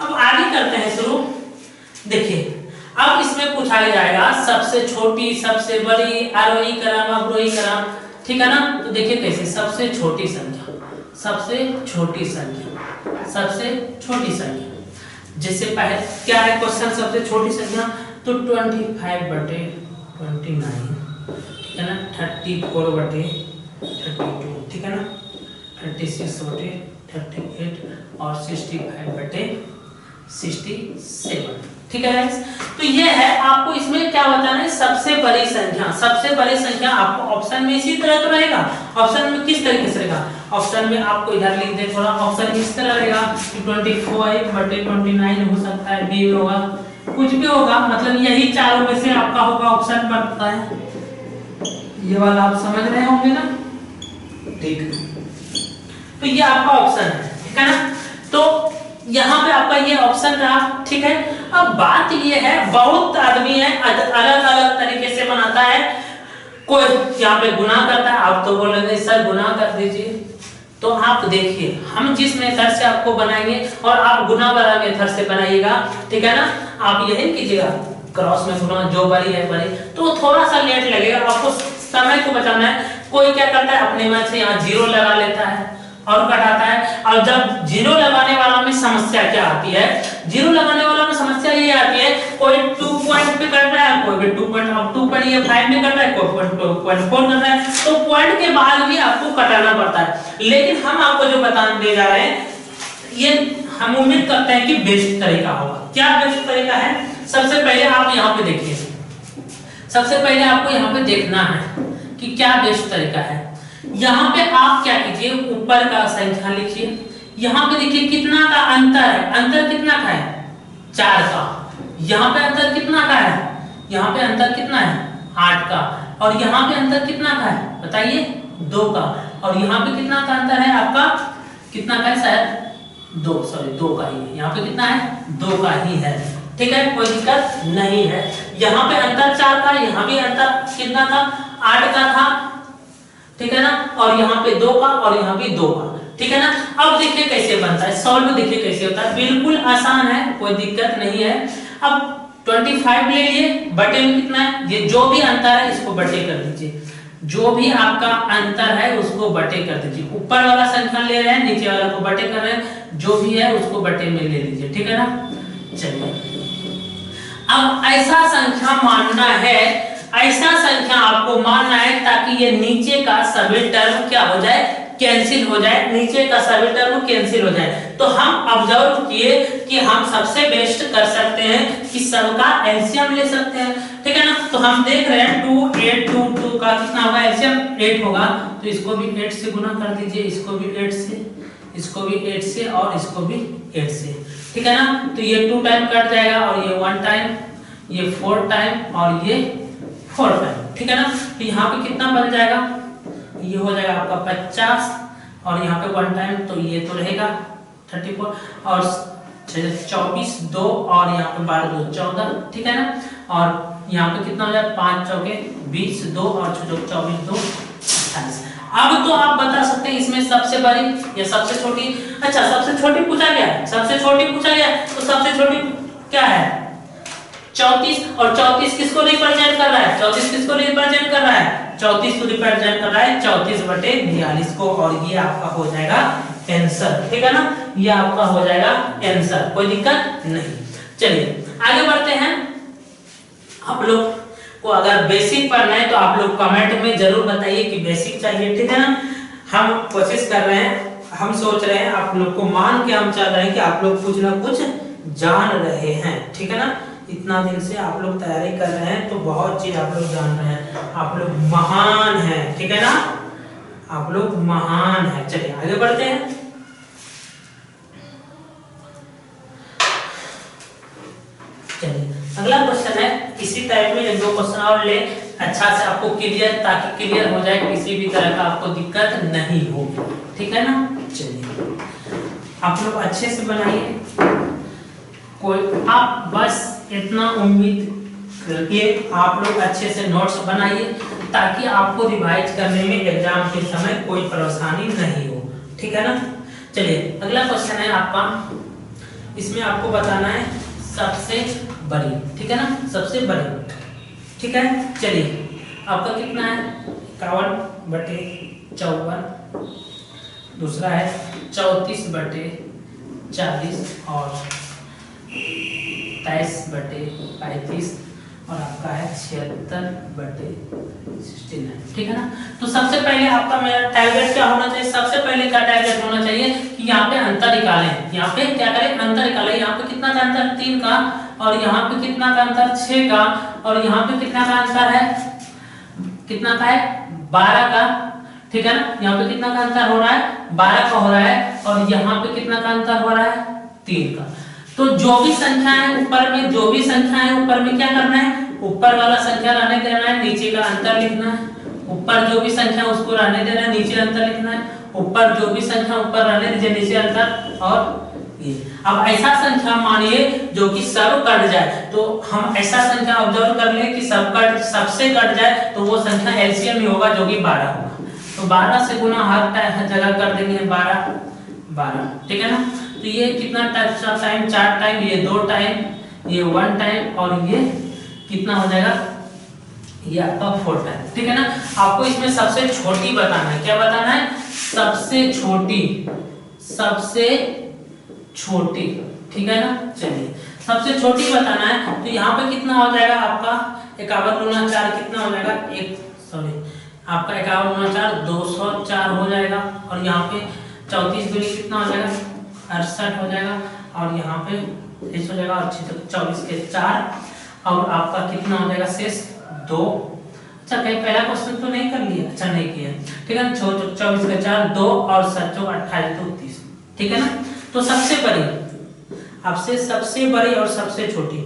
अब आगे करते हैं शुरू। देखिए अब इसमें पूछा जाएगा सबसे छोटी, सबसे बड़ी, आरोही क्रम, अवरोही क्रम, ठीक है ना। तो देखिए कैसे, सबसे छोटी संख्या, सबसे छोटी संख्या, सबसे छोटी संख्या। जैसे पहले क्या है क्वेश्चन, सबसे छोटी संख्या तो 25/29, ठीक है ना, 34/32, ठीक है ना, 36/38 और 65/67, ठीक है गाइस। तो ये है आपको इसमें क्या बताना है, सबसे बड़ी संख्या। सबसे बड़ी संख्या आपको ऑप्शन में इसी तरह तो रहेगा। ऑप्शन में किस तरीके से रहेगा, ऑप्शन में आपको इधर लिख दे थोड़ा, ऑप्शन इस तरह रहेगा कि 25/29 हो सकता है, बी होगा, कुछ भी होगा, मतलब यही चारों में से आपका होगा, ऑप्शन बनता है। ये वाला आप समझ रहे होंगे ना, ठीक। तो ये आपका ऑप्शन है, ठीक है ना। तो यहाँ पे आपका ये ऑप्शन रहा, ठीक है। अब बात ये है, बहुत आदमी है अलग अलग तरीके से बनाता है। कोई यहाँ पे गुना करता है, आप तो बोलेंगे सर गुना कर दीजिए। तो आप देखिए हम जिस मेथड से आपको बनाएंगे और आप गुना वाला मेथड से बनाइएगा, ठीक है ना। आप यही कीजिएगा, क्रॉस में गुना, जो बड़ी है बड़ी, तो थोड़ा सा लेट लगेगा, आपको समय को बचाना है। कोई क्या करता है अपने मन से यहाँ 0 लगा लेता है और घटाता है। और जब 0 लगाने वाला में समस्या क्या आती है, 0 लगाने वाला में समस्या ये आती है, कोई 2 पॉइंट पे कर रहा है, कोई भी 2.5 में कर रहा है, कोई 2.4 कर रहा है, तो पॉइंट के बाद भी आपको कटाना पड़ता है। लेकिन हम आपको जो बताने दे जा रहे हैं, ये हम उम्मीद करते हैं कि बेस्ट तरीका होगा। क्या बेस्ट तरीका है, सबसे पहले आप यहाँ पे देखिए, सबसे पहले आपको यहाँ पे देखना है कि क्या बेस्ट तरीका है। यहाँ पे आप क्या कीजिए, ऊपर का संख्या लिखिए, यहाँ पे देखिए कितना का अंतर है, अंतर कितना का है, 4 का। यहाँ पे अंतर कितना का है, यहाँ पे अंतर कितना है, 8 का। और यहाँ पे अंतर कितना का है बताइए, 2 का। और यहाँ पे कितना का अंतर है आपका, कितना का है, शायद 2 का ही है। यहाँ पे कितना है, 2 का ही है, ठीक है, कोई दिक्कत नहीं है। यहाँ पे अंतर 4 का, यहाँ भी अंतर कितना था, 8 का था, ठीक है ना। और यहाँ पे 2 का और यहाँ पे 2 का, ठीक है ना। अब देखिए कैसे बनता है, सॉल्व देखिए कैसे होता है, बिल्कुल आसान है, कोई दिक्कत नहीं है। अब 25 ले लिए, बटे में कितना है, ये जो भी अंतर है इसको बटे कर दीजिए, जो भी आपका अंतर है उसको बटे कर दीजिए। ऊपर वाला संख्या ले रहे हैं, नीचे वाला को बटे कर रहे हैं, जो भी है उसको बटे में ले लीजिए, ठीक है ना। चलिए अब ऐसा संख्या मानना है, ऐसा संख्या आपको मानना है ताकि ये नीचे का सभी टर्म क्या हो जाए, कैंसिल हो जाए, नीचे का सभी टर्म कैंसिल हो जाए। तो हम ऑब्जर्व किए कि हम सबसे बेस्ट कर सकते हैं कि सबका एलसीएम ले सकते हैं, ठीक है ना। तो हम देख रहे हैं 2 8 2 2 का कितना होगा, एलसीएम 8 होगा, तो इसको भी 8 से गुना कर दीजिए, इसको भी 8 से, इसको भी 8 से और इसको भी 8 से, ठीक है ना। तो ये 2 टाइम कट जाएगा और ये 1 टाइम, ये 4 टाइम और ये 4 टाइम, ठीक है ना। तो यहाँ पे कितना बन जाएगा, ये हो जाएगा आपका 50 और यहाँ पे 1 टाइम, तो ये तो रहेगा 34 और 24 2 और यहाँ पे 12 2 14, ठीक है ना। और यहाँ पे कितना हो जाएगा, 5 चौके 20 2 और 24 2 28। अब तो आप बता सकते हैं इसमें सबसे बड़ी या सबसे छोटी। अच्छा सबसे छोटी पूछा गया, सबसे छोटी पूछा गया, तो सबसे छोटी क्या है, 34। और 34 किसको रिप्रेजेंट कर रहा है, 34 किसको रिप्रेजेंट कर रहा है, 34 को रिप्रेजेंट कर रहा है 34/42 को। और ये आपका हो जाएगा आंसर, ठीक है ना, ये आपका हो जाएगा आंसर, कोई दिक्कत नहीं। चलिए आगे बढ़ते हैं। आप लोग को अगर बेसिक पढ़ना है तो आप लोग कमेंट में जरूर बताइए कि बेसिक चाहिए, ठीक है ना। हम कोशिश कर रहे हैं, हम सोच रहे हैं, आप लोग को मान के हम चाह रहे हैं कि आप लोग कुछ ना कुछ जान रहे हैं, ठीक है ना। इतना दिन से आप लोग तैयारी कर रहे हैं तो बहुत चीज आप लोग जान रहे हैं, आप लोग महान हैं, ठीक है ना, आप लोग महान हैं। चलिए आगे बढ़ते हैं। चलिए अगला क्वेश्चन है, इसी टाइप में 1-2 क्वेश्चन और ले, अच्छा से आपको क्लियर, ताकि क्लियर हो जाए, किसी भी तरह का आपको दिक्कत नहीं हो, ठीक है ना। चलिए आप लोग अच्छे से बनाइए, कोई आप बस इतना उम्मीद करके आप लोग अच्छे से नोट्स बनाइए ताकि आपको रिवाइज करने में एग्जाम के समय कोई परेशानी नहीं हो, ठीक है ना। चलिए अगला क्वेश्चन है आपका, इसमें आपको बताना है सबसे बड़ी, ठीक है ना, सबसे बड़ी, ठीक है। चलिए आपका कितना है 51/54, दूसरा है 34/40 और 23/35 और आपका है 76/69, ठीक है ना। तो सबसे पहले आपका मेरा टारगेट क्या होना चाहिए, सबसे पहले क्या टारगेट होना चाहिए कि यहाँ पे अंतर निकालें, यहाँ पे क्या करें अंतर निकालें। यहाँ पे कितना का अंतर 3 का और यहाँ पे कितना का अंतर 6 का और यहाँ पे कितना का अंतर है, कितना का है 12 का, ठीक है ना। यहाँ पे कितना का अंतर हो रहा है 12 का हो रहा है और यहाँ पे कितना का अंतर हो रहा है 3 का। तो जो भी संख्या है ऊपर में, जो भी संख्या है ऊपर में क्या करना है, ऊपर वाला संख्या रहने देना है, नीचे का अंतर लिखना है। ऊपर जो भी संख्या उसको रहने देना है, नीचे अंतर लिखना है। ऊपर जो भी संख्या ऊपर रहने दीजिए, नीचे अंतर। और ये अब ऐसा संख्या मानिए जो कि सब कट जाए, तो हम ऐसा संख्या ऑब्जर्व कर ले कि सब कट सबसे कट जाए तो वो संख्या एलसीएम में होगा जो कि 12 होगा। तो 12 से गुना हर जगह कर देंगे 12, ठीक है ना। तो ये कितना टाइम 4 टाइम, ये 2 टाइम, ये 1 टाइम और ये कितना हो जाएगा, ये आपका 4 टाइम, ठीक है ना। आपको इसमें सबसे छोटी बताना है, क्या बताना है सबसे छोटी, सबसे छोटी, ठीक है ना। चलिए सबसे छोटी बताना है, तो यहाँ पे कितना हो जाएगा आपका 51 गुना 4 कितना हो जाएगा आपका 51 गुना 4 204 हो जाएगा और यहाँ पे 34 दूनी कितना हो जाएगा 68 हो जाएगा और यहाँ पे 30 हो जाएगा और 24 के 4 और आपका कितना हो जाएगा शेष 2। अच्छा कहीं पहला क्वेश्चन तो नहीं कर लिया, अच्छा नहीं किया, ठीक है ना। 24 के 4 2 और 7 28 तो 30, ठीक है ना। तो सबसे बड़ी, आपसे सबसे बड़ी और सबसे छोटी,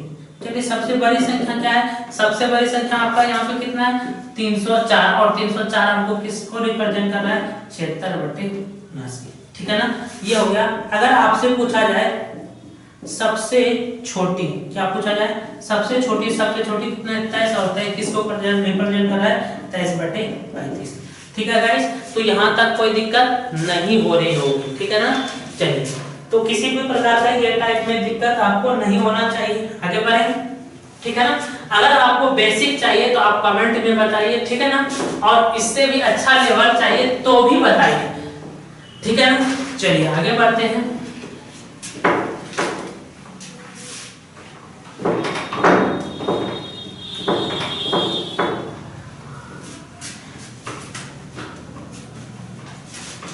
चलिए सबसे बड़ी संख्या क्या है, सबसे बड़ी संख्या आपका यहाँ पे कितना है 304 और 304 हमको किसको रिप्रेजेंट कर रहा है 76/79, ठीक है ना। ये हो गया। अगर आपसे पूछा जाए सबसे छोटी, क्या पूछा जाए सबसे छोटी कितना है 23 और 23 किसको रिप्रेजेंट कर रहा है 23/35, ठीक है गाइस। तो यहाँ तक कोई दिक्कत नहीं हो रही होगी, ठीक है ना। चलिए तो किसी भी प्रकार का ये टाइप में दिक्कत आपको नहीं होना चाहिए, आगे बढ़े, ठीक है ना। अगर आपको बेसिक चाहिए तो आप कमेंट में बताइए, ठीक है ना। और इससे भी अच्छा लेवल चाहिए तो भी बताइए, ठीक है ना। चलिए आगे बढ़ते हैं।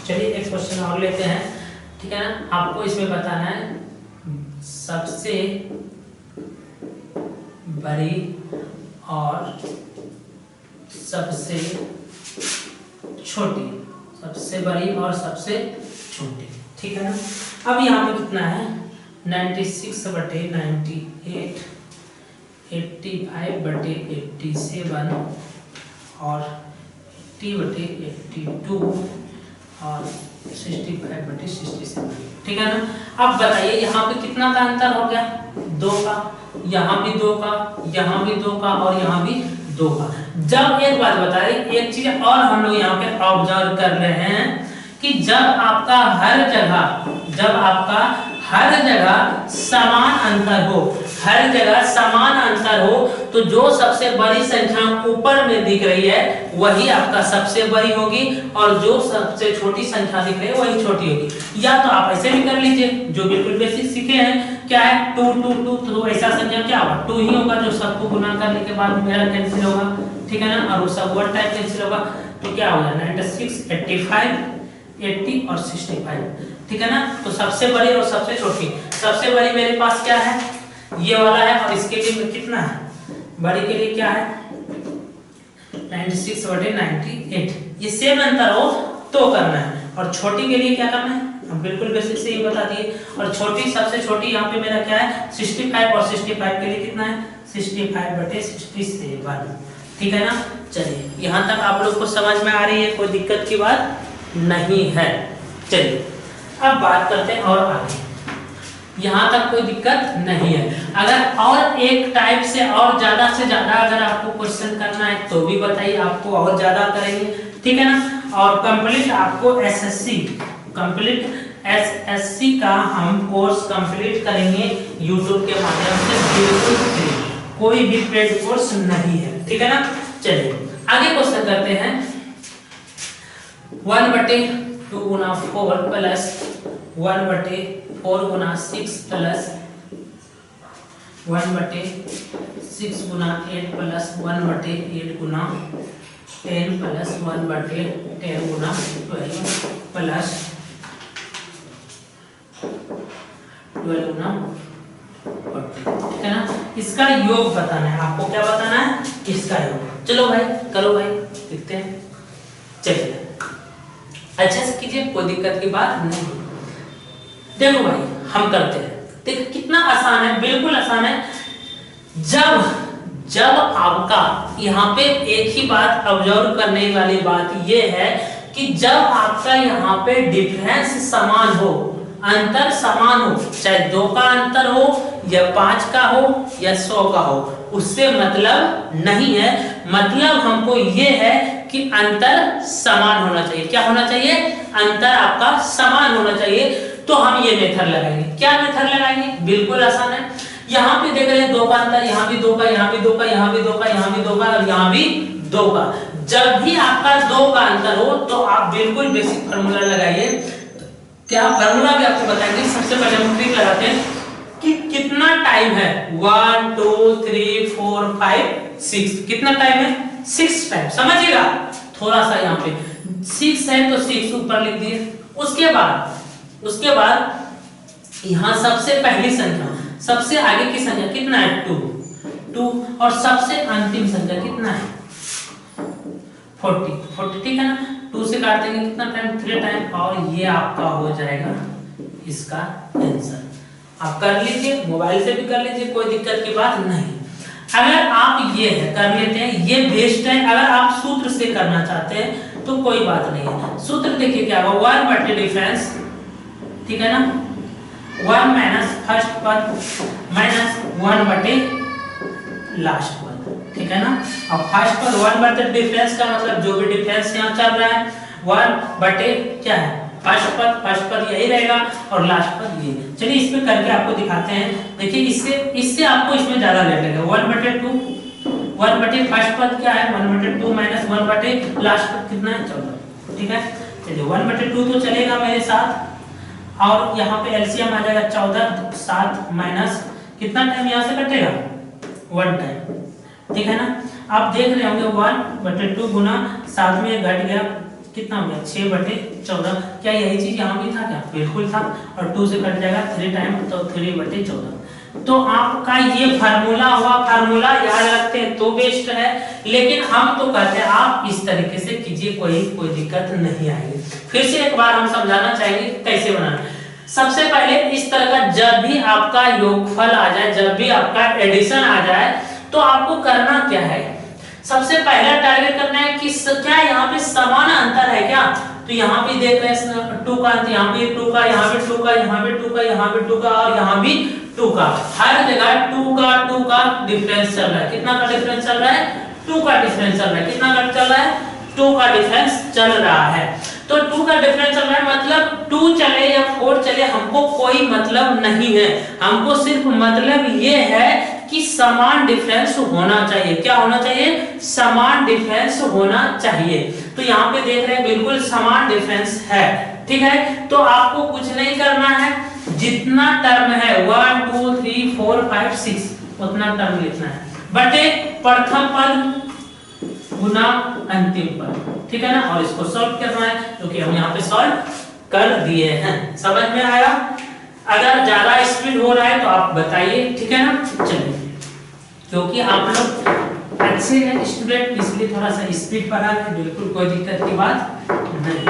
चलिए एक क्वेश्चन और लेते हैं, ठीक है ना। आपको इसमें बताना है सबसे बड़ी और सबसे छोटी, सबसे बड़ी और सबसे छोटी, ठीक है ना। अब यहाँ पे कितना है 96/98, 85/87 और 80/82 और 65/67, ठीक है ना। अब बताइए यहाँ पे कितना का अंतर हो गया 2 का, यहाँ भी 2 का, यहाँ भी 2 का और यहाँ भी 2 का। जब एक बात बता रही, एक चीज और हम लोग यहाँ पे ऑब्जर्व कर रहे हैं कि जब आपका हर जगह समान अंतर हो, हर जगह समान अंतर हो, तो जो सबसे बड़ी संख्या ऊपर में दिख रही है वही आपका सबसे बड़ी होगी और जो सबसे छोटी संख्या दिख रही है वही छोटी होगी। या तो आप ऐसे भी कर लीजिए जो बिल्कुल बेसिक सीखे हैं, क्या है 2 2 2, तो ऐसा संख्या क्या होगा 2 ही होगा जो सबको गुना करने के बाद मेरा कैंसिल होगा, ठीक है ना। और वो सब वर्ड टाइप कैंसिल होगा, तो क्या होगा 96, 85, 80 और 65, ठीक है ना। तो सबसे बड़ी और सबसे छोटी, सबसे बड़ी मेरे पास क्या है ये वाला है और इसके लिए कितना है बड़ी के लिए क्या है 96/98, ये सेम अंतर हो तो करना है। और छोटी के लिए क्या करना है हम बिल्कुल बेसिक से ही बता दिए। और छोटी सबसे छोटी यहाँ पे मेरा क्या है 65 और 65 के लिए कितना है 65/67, ठीक है ना। चलिए यहाँ तक आप लोग को समझ में आ रही है, कोई दिक्कत की बात नहीं है। चलिए अब बात करते हैं और आगे। यहाँ तक कोई दिक्कत नहीं है। अगर और एक टाइप से और ज्यादा से ज्यादा अगर आपको क्वेश्चन करना है तो भी बताइए, आपको और ज्यादा करेंगे, ठीक है ना। और कंप्लीट आपको एसएससी का हम कोर्स कंप्लीट करेंगे यूट्यूब के माध्यम से, बिल्कुल फ्री, कोई भी पेड कोर्स नहीं है, ठीक है ना। चलिए आगे क्वेश्चन करते हैं। 1/2 गुना 4 प्लस 1/4 गुना 6 प्लस 1/6 गुना 8 प्लस 1/8 गुना 10 प्लस 1/10 गुना 12 प्लस 12 गुना 40, ठीक है ना। इसका योग बताना है आपको, क्या बताना है, इसका योग। चलो भाई करो भाई, देखते हैं। चलिए अच्छे से कीजिए, कोई दिक्कत की बात नहीं। देखो भाई हम करते हैं, देखो कितना आसान है, बिल्कुल आसान है। जब आपका यहाँ पे एक ही बात ऑब्जर्व करने वाली बात ये है कि जब आपका यहाँ पे डिफरेंस समान हो, अंतर समान हो, चाहे 2 का अंतर हो या 5 का हो या 100 का हो, उससे मतलब नहीं है। मतलब हमको ये है कि अंतर समान होना चाहिए। क्या होना चाहिए, अंतर आपका समान होना चाहिए। तो हम ये मेथड लगाएंगे। क्या मेथड लगाएंगे, बिल्कुल आसान है। यहाँ पे देख रहे हैं 2 का अंतर, यहाँ भी 2 का, यहाँ भी 2 का, यहाँ भी 2 का, यहाँ भी 2 का और यहाँ भी 2 का। जब भी आपका 2 का अंतर हो तो आप बिल्कुल बेसिक फार्मूला लगाइए। क्या फार्मूला भी आपको बताएंगे। सबसे पहले हम ट्रिक लगाते हैं कि कितना टाइम है, 1 2 3 4 5 6, कितना टाइम है, 6 टाइम। समझिएगा थोड़ा सा, यहाँ पे 6 है तो 6 ऊपर लिख दिए। उसके बाद यहाँ सबसे पहली संख्या, सबसे आगे की संख्या कितना है, 2 और सबसे अंतिम संख्या कितना है, 40, ठीक है ना। 2 से काट देंगे कितना टाइम, 3 टाइम, और ये आपका हो जाएगा इसका आंसर। आप कर लीजिए, मोबाइल से भी कर लीजिए, कोई दिक्कत की बात नहीं। अगर आप ये कर लेते हैं, ये बेस्ट है। अगर आप सूत्र से करना चाहते हैं तो कोई बात नहीं है। सूत्र देखिए क्या होगा, 1 बटे डिफरेंस, ठीक है ना, 1 माइनस फर्स्ट पद माइनस 1 बटे लास्ट पद, ठीक है ना। अब फर्स्ट पद 1 बटे डिफरेंस का मतलब जो भी डिफरेंस यहाँ चल रहा है 1 बटे क्या है, फर्स्ट पद यही रहेगा और लास्ट पद ये। चलिए इस पे करके आपको दिखाते हैं। देखिए इससे आपको इसमें ज्यादा लेट लगेगा। 1/2, 1 बटे फर्स्ट पद क्या है, 1/2 माइनस 1 बटे लास्ट पद कितना है, 14, ठीक है। चलिए 1/2 तो चलेगा मेरे साथ, और यहाँ पे एलसीएम आ जाएगा 14, 7 माइनस कितना टाइम यहाँ से कटेगा, 1 टाइम, ठीक है ना। आप देख रहे होंगे 1/2 गुना 7 में घट गया, कितना हो गया, 6/14। क्या यही चीज यहाँ भी था क्या, बिल्कुल था। और 2 से कट जाएगा 3 टाइम, तो 3/14। तो आपका ये फार्मूला हुआ, फार्मूला याद रखते हैं तो बेस्ट है, लेकिन हम तो कहते हैं आप इस तरीके से कीजिए, कोई दिक्कत नहीं आएगी। फिर से एक बार हम समझाना चाहेंगे कैसे बनाना। सबसे पहले इस तरह का जब भी आपका योगफल आ जाए, जब भी आपका एडिशन आ जाए, तो आपको करना क्या है, सबसे पहला टारगेट करना है कि क्या यहाँ पे समान अंतर है क्या। तो यहाँ पे देख रहे हैं 2 का अंतर, यहाँ पे 2 का, यहाँ पे 2 का, यहाँ पे 2 का, यहाँ पे 2 का और यहाँ भी 2 का। हर जगह 2 का डिफरेंस चल रहा है। कितना का डिफरेंस चल रहा है, 2 का डिफरेंस चल रहा है। कितना का चल रहा है, 2 का डिफरेंस चल रहा है। तो 2 का डिफरेंस चल रहा है, मतलब 2 चले या 4 चले, हमको कोई मतलब नहीं है। हमको सिर्फ मतलब ये है कि समान डिफरेंस होना चाहिए। क्या होना चाहिए, समान डिफरेंस होना चाहिए। तो यहाँ पे देख रहे हैं बिल्कुल समान डिफरेंस है, ठीक है। तो आपको कुछ नहीं करना है, जितना टर्म है 1 2 3 4 5 6 उतना टर्म लिखना है, बटे प्रथम पद गुना अंतिम पद, ठीक है ना। और इसको सॉल्व करना है, क्योंकि हम यहाँ पे सॉल्व कर दिए हैं। समझ में आया। अगर ज्यादा स्पीड हो रहा है तो आप बताइए, ठीक है ना। चलिए, क्योंकि आप लोग अच्छे हैं स्टूडेंट, इसलिए थोड़ा सा स्पीड पर आ रहे, बिल्कुल कोई दिक्कत की बात नहीं।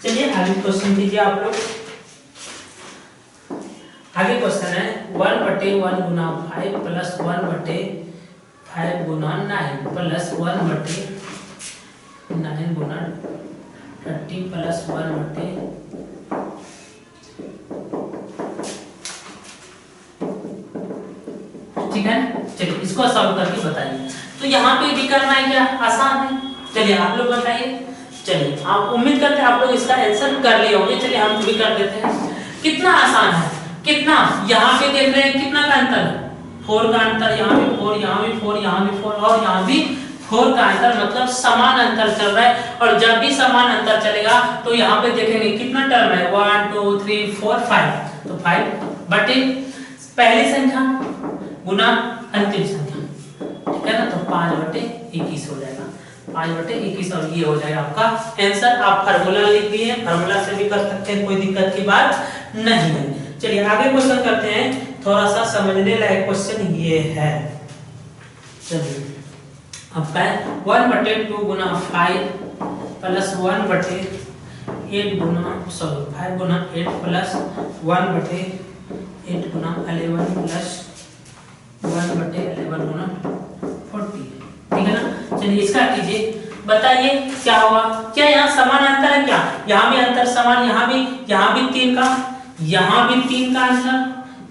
चलिए आगे क्वेश्चन कीजिए आप लोग। आगे क्वेश्चन है 1/1 गुना 5 प्लस 1/5 5 गुना 9 प्लस 1 बटे 9 गुना 30 प्लस 1 बटे ठीक है। चलिए इसको सॉल्व करके बताइए। तो यहाँ पे भी करना है क्या? आसान है। चलिए आप लोग बताइए। चलिए आप उम्मीद करते हैं आप लोग इसका आंसर कर लिए होंगे। चलिए हम भी कर देते हैं। कितना आसान है, कितना। यहाँ पे देख रहे हैं कितना का अंतर है, 4 का अंतर, यहाँ भी 4, यहाँ भी 4, यहाँ भी 4 और यहाँ भी 4 का अंतर, मतलब समान अंतर चल रहा है। और जब भी समान अंतर चलेगा तो यहाँ पे देखेंगे कितना टर्म है, 1 2 3 4 5, तो 5 बटे पहली संख्या गुना अंतिम संख्या, ठीक है ना। तो 5 बटे 21 हो जाएगा, 5 बटे 21 और ये हो जाएगा आपका आंसर। आप फार्मूला लिख दिए, फार्मूला से भी कर सकते हैं, कोई दिक्कत की बात नहीं है। चलिए आगे क्वेश्चन करते हैं। थोड़ा सा समझने लायक क्वेश्चन ये है। चलिए आपका 1 बटे 2 गुना 5 प्लस 1 बटे 8 गुना 5 गुना 8 प्लस 1 बटे 8 गुना 11 प्लस 1 बटे 11 गुना 40, ठीक है ना। चलिए इसका कीजिए, बताइए क्या होगा। क्या यहाँ समान अंतर है क्या? यहाँ भी अंतर समान, यहाँ भी 3 का, यहाँ भी 3 का अंतर,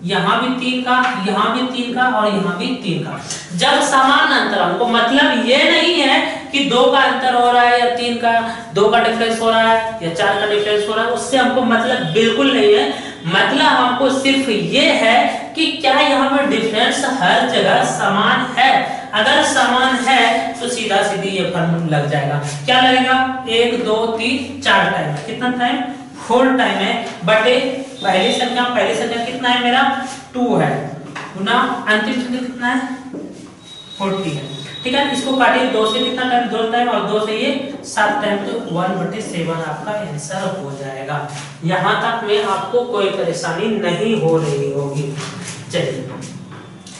यहाँ भी 3 का, यहाँ भी 3 का और यहाँ भी 3 का। जब समान अंतर, हमको मतलब ये नहीं है कि 2 का अंतर हो रहा है या 3 का, 2 का डिफरेंस हो रहा है या 4 का डिफरेंस हो रहा है, उससे हमको मतलब बिल्कुल नहीं है। मतलब हमको सिर्फ ये है कि क्या यहाँ पर डिफरेंस हर जगह समान है। अगर समान है तो सीधा सीधी ये फॉर्मूला लग जाएगा। क्या लगेगा? 1 2 3 4 टाइम, कितना टाइम? 4 टाइम है बटे पहली संख्या कितना है मेरा? 2 है, गुना अंतिम संख्या कितना है? 40 है, ठीक है। इसको काटिए, 2 से कितना टाइम? 2 टाइम और 2 से ये 7 टाइम, तो 1 बटे 7 आपका आंसर हो जाएगा। यहाँ तक में आपको कोई परेशानी नहीं हो रही होगी। चलिए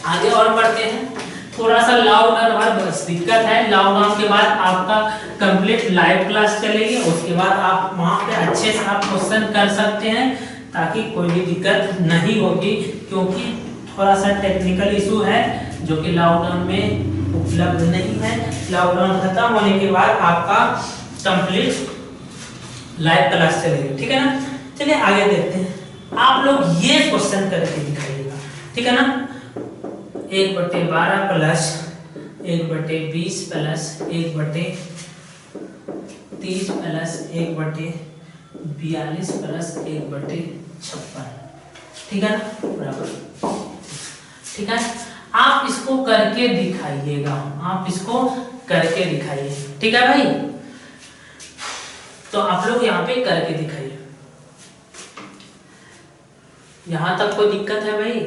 आगे और बढ़ते हैं। थोड़ा सा लॉकडाउन हर बस दिक्कत है। लॉकडाउन के बाद आपका कंप्लीट लाइव क्लास चलेगी, उसके बाद आप वहाँ पे अच्छे से आप क्वेश्चन कर सकते हैं, ताकि कोई भी दिक्कत नहीं होगी। क्योंकि थोड़ा सा टेक्निकल इशू है जो कि लॉकडाउन में उपलब्ध नहीं है। लॉकडाउन खत्म होने के बाद आपका कंप्लीट लाइव क्लास चलेगी, ठीक है ना। चलिए आगे देखते हैं। आप लोग ये क्वेश्चन करके दिखाइएगा, ठीक है ना। 1 बटे 12 प्लस 1 बटे 20 प्लस 1 बटे 30 प्लस 1 बटे 42 प्लस 1 बटे 56, ठीक है ना, बराबर, ठीक है। आप इसको करके दिखाइएगा, आप इसको करके दिखाइए, ठीक है भाई। तो आप लोग यहाँ पे करके दिखाइए। यहाँ तक कोई दिक्कत है भाई?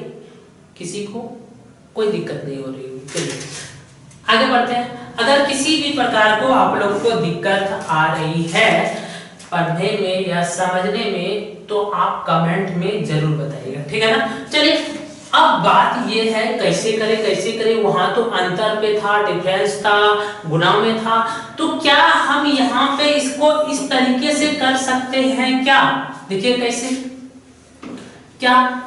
किसी को कोई दिक्कत नहीं हो रही होगी। चलिए आगे बढ़ते हैं। अगर किसी भी प्रकार को आप लोग को दिक्कत आ रही है पढ़ने में या समझने में, तो आप कमेंट में जरूर बताइएगा, ठीक है ना। चलिए अब बात ये है कैसे करें। वहां तो अंतर पे था, डिफरेंस था, गुणा में था, तो क्या हम यहाँ पे इसको इस तरीके से कर सकते हैं क्या? देखिए कैसे, क्या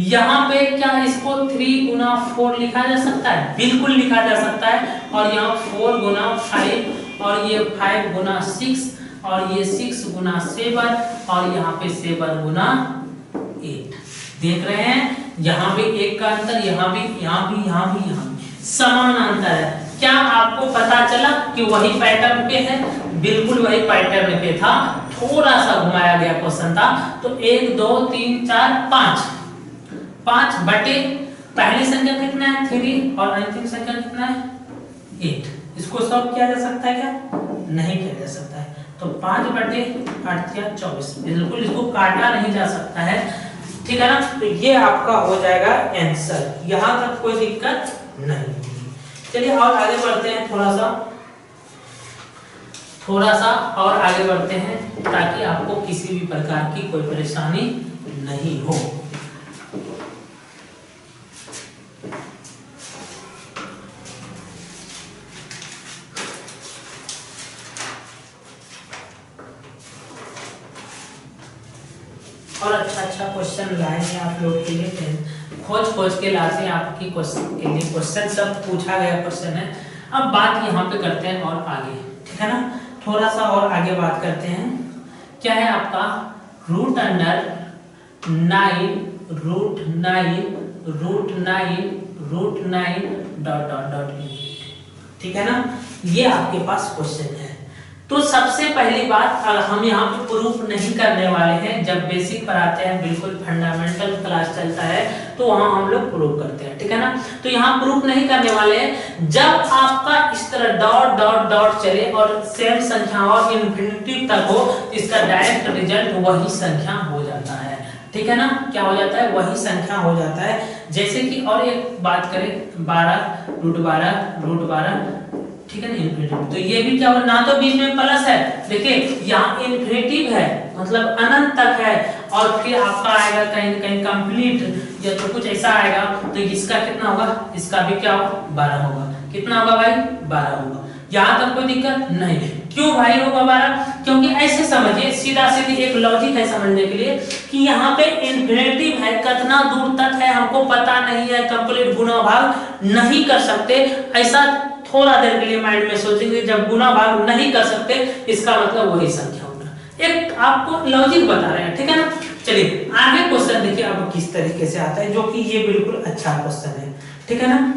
यहाँ पे क्या इसको 3 गुना 4 लिखा जा सकता है? बिल्कुल लिखा जा सकता है। और यहाँ 4 गुना 5 और ये 5 गुना 6 और ये 6 गुना 7 और यहाँ पे 7 गुना 8। देख रहे हैं यहाँ भी 1 का अंतर, यहाँ भी समान अंतर है। क्या आपको पता चला कि वही पैटर्न पे है? बिल्कुल वही पैटर्न पे था, थोड़ा सा घुमाया गया क्वेश्चन था। तो 1 2 3 4 5 बटे पहली संख्या कितना है? 3 और अंतिम संख्या कितना है? 8। इसको सॉल्व किया जा सकता है क्या? नहीं किया जा सकता है। तो 5 बटे 8 या 24, बिल्कुल इसको काटा नहीं जा सकता है, ठीक है ना। तो ये आपका हो जाएगा आंसर, यहाँ तक कोई दिक्कत नहीं। चलिए और आगे बढ़ते हैं, थोड़ा सा और आगे बढ़ते हैं, ताकि आपको किसी भी प्रकार की कोई परेशानी नहीं हो। और अच्छा क्वेश्चन लाए हैं आप लोग के लिए खोज के लाते हैं आपकी क्वेश्चन के लिए, क्वेश्चन सब पूछा गया क्वेश्चन है। अब बात यहाँ पे करते हैं और आगे, ठीक है ना, थोड़ा सा और आगे बात करते हैं। क्या है आपका root under 9 dot dot dot, ठीक है ना, ये आपके पास क्वेश्चन है। तो सबसे पहली बात हम यहाँ पे प्रूफ नहीं करने वाले हैं, जब बेसिक पर आते हैं बिल्कुल फंडामेंटल क्लास चलता है तो वहाँ हम लोग प्रूफ करते हैं, ठीक है ना। तो यहाँ प्रूफ नहीं करने वाले हैं। जब आपका इस तरह डॉट डॉट डॉट चले और सेम संख्या और इन्फिनिटी तक हो, इसका डायरेक्ट रिजल्ट वही संख्या हो जाता है, ठीक है ना। क्या हो जाता है, वही संख्या हो जाता है। जैसे कि और एक बात करें 12√12, ठीक है ना, इन्फिनिटिव, तो ये भी क्या होगा, ना तो बीच में प्लस है, देखिए यहाँ इन्फिनिटिव है मतलब अनंत तक है, और फिर आपका आएगा कहीं कहीं कंप्लीट या तो कुछ ऐसा आएगा, तो इसका कितना होगा, इसका भी क्या होगा 12 होगा। कितना होगा भाई, 12 होगा। यहाँ तक कोई दिक्कत नहीं। क्यों भाई होगा 12, क्योंकि ऐसे समझिए, सीधा सीधी एक लॉजिक है समझने के लिए कि यहाँ पे इन्फिनिटिव है, कितना दूर तक है हमको पता नहीं है, कंप्लीट गुणा भाग नहीं कर सकते, ऐसा थोड़ा देर के लिए माइंड में सोचेंगे। जब गुना भाग नहीं कर सकते इसका मतलब वही संख्या होगा। एक आपको लॉजिक बता रहे हैं, ठीक है ना। चलिए आगे क्वेश्चन देखिए अब किस तरीके से आता है, जो कि ये बिल्कुल अच्छा क्वेश्चन है, ठीक है ना,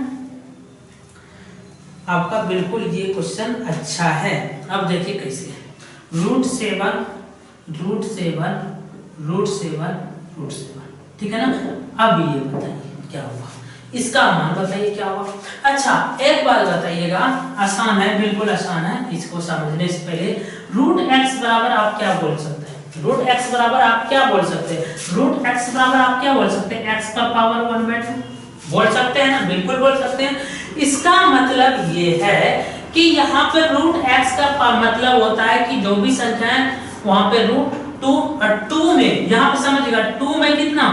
आपका बिल्कुल ये क्वेश्चन अच्छा है। अब देखिए कैसे, √7, ठीक है ना। अब ये बताइए क्या होगा, इसका मान बताइए क्या होगा। अच्छा एक बात बताइएगा, आसान है, बिल्कुल आसान है, इसको समझने से पहले √x बराबर आप क्या बोल सकते हैं, √x बराबर आप क्या बोल सकते हैं, √x बराबर आप क्या बोल सकते हैं, x का पावर 1/2 बोल सकते हैं ना, बिल्कुल बोल सकते हैं। इसका मतलब ये है कि यहाँ पे √x का मतलब होता है कि जो भी संख्या है वहां पे √2 और 2 में, यहाँ पे समझिएगा 2 में कितना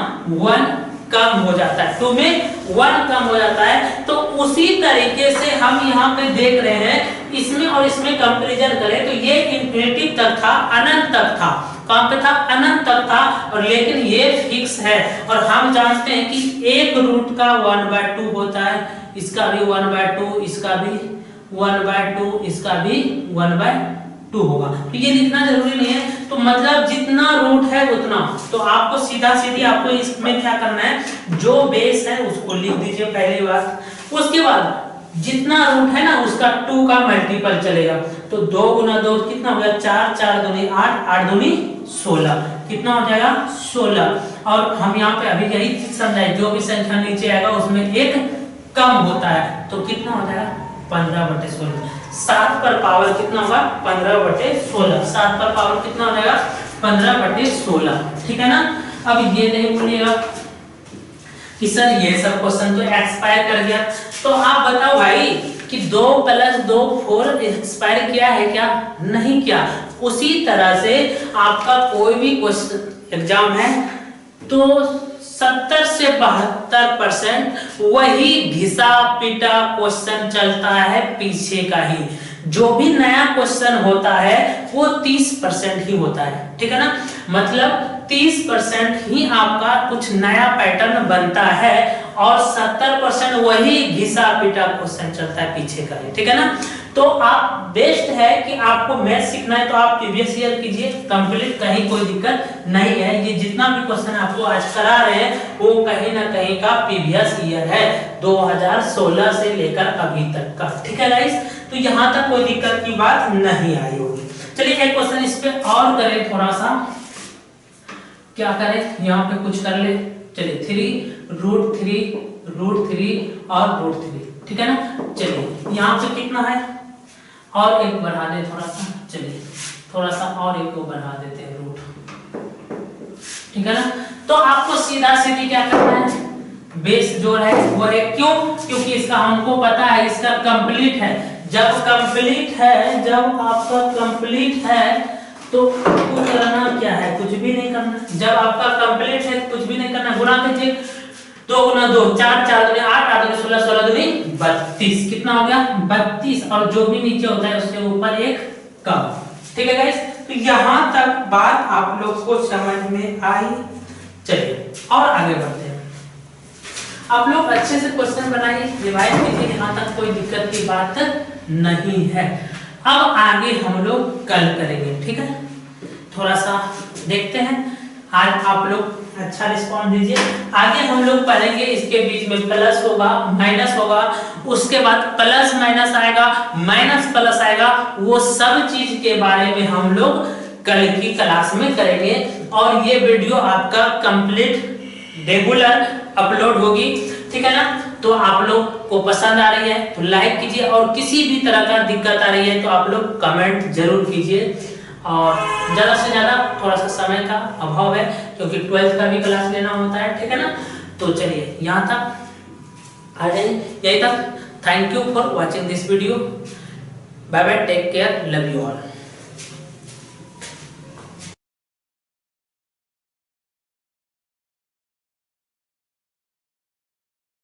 1 कम हो जाता है, 2 में 1 कम हो जाता है। तो उसी तरीके से हम यहाँ पे देख रहे हैं, इसमें और इसमें कंपैरिजन करें तो ये इन्फिनिटी तक था, अनंत तक था, कहां पे था, अनंत तक था, और लेकिन ये फिक्स है। और हम जानते हैं कि एक रूट का 1/2 होता है, इसका भी 1/2, इसका भी 1/2, इसका भी 1/2 होगा। तो ये लिखना जरूरी नहीं है, तो मतलब जितना रूट है उतना, तो आपको सीधा सीधी आपको इसमें क्या करना है, जो बेस है उसको लिख दीजिए पहली बात। उसके बाद जितना रूट है ना उसका 2 का मल्टीपल चलेगा, तो 2 गुना 2 कितना हो गया 4, 4 दूनी 8, 8 दूनी 16, कितना हो जाएगा 16। और हम यहाँ पे अभी यही समझाए, जो भी संख्या नीचे आएगा उसमें एक कम होता है, तो कितना हो जाएगा 15/16। 7 पर पावर कितना होगा 15/16, 7 पर पावर कितना हो जाएगा 15/16, ठीक है ना। अब ये नहीं भूलिएगा कि सर ये सब क्वेश्चन तो एक्सपायर कर गया, तो आप बताओ भाई कि 2 + 2 4 एक्सपायर किया है क्या, नहीं किया। उसी तरह से आपका कोई भी क्वेश्चन एग्जाम है तो 70 से 72% वही घिसा पिटा क्वेश्चन चलता है पीछे का ही। जो भी नया क्वेश्चन होता है वो 30% ही होता है, ठीक है ना, मतलब 30% ही आपका कुछ नया पैटर्न बनता है और 70% वही घिसा पिटा क्वेश्चन चलता है पीछे का, ठीक है ना। तो आप बेस्ट है कि आपको मैथ सीखना है तो आप प्रीवियस ईयर कीजिए कंप्लीट, कहीं कोई दिक्कत नहीं है। ये जितना भी क्वेश्चन आपको आज करा रहे हैं वो कहीं ना कहीं का प्रीवियस ईयर है, 2016 से लेकर अभी तक का, ठीक है गाइस। तो यहाँ तक कोई दिक्कत की बात नहीं आई होगी। चलिए एक क्वेश्चन इस पे और करें, थोड़ा सा क्या करें, यहाँ पे कुछ कर ले। चलिए 3 √3 और √3, ठीक है ना। चलिए यहाँ पे कितना है, और एक बढ़ा दे थोड़ा सा, चलिए थोड़ा सा और एक को बढ़ा देते हैं रूट, ठीक है ना। तो आपको सीधा सीधी क्या करना है, बेस जो है वो है, क्यों, क्योंकि इसका हमको पता है इसका कंप्लीट है। जब कंप्लीट है, जब आपका कंप्लीट है तो कुछ करना क्या है, कुछ भी नहीं करना। जब आपका कंप्लीट है कुछ भी नहीं करना, गुणा कीजिए 2 गुना 2 4, 4 दूनी 8, 8 दूनी 16, 16 दूनी 32, कितना हो गया 32, और जो भी नीचे होता है उसके ऊपर एक कम, ठीक है गाइस। तो यहाँ तक बात आप लोग को समझ में आई। चलिए और आगे बढ़ते हैं। आप लोग अच्छे से क्वेश्चन बनाइए, रिवाइज कीजिए, यहाँ तक कोई दिक्कत की बात नहीं है। अब आगे हम लोग कल करेंगे, ठीक है। थोड़ा सा देखते हैं, आज आप लोग अच्छा रिस्पॉन्स दीजिए। आगे हम लोग पढ़ेंगे, इसके बीच में प्लस होगा, माइनस होगा, उसके बाद प्लस माइनस आएगा, माइनस प्लस आएगा, वो सब चीज के बारे में हम लोग कल की क्लास में करेंगे। और ये वीडियो आपका कंप्लीट रेगुलर अपलोड होगी, ठीक है ना। तो आप लोग को पसंद आ रही है तो लाइक कीजिए, और किसी भी तरह का दिक्कत आ रही है तो आप लोग कमेंट जरूर कीजिए। और ज्यादा से ज्यादा, थोड़ा सा समय का अभाव है क्योंकि 12th का भी क्लास लेना होता है, ठीक है ना। तो चलिए यहाँ तक आ जाइए, यही तक। Thank you for watching this video. Bye bye, take care, love you all.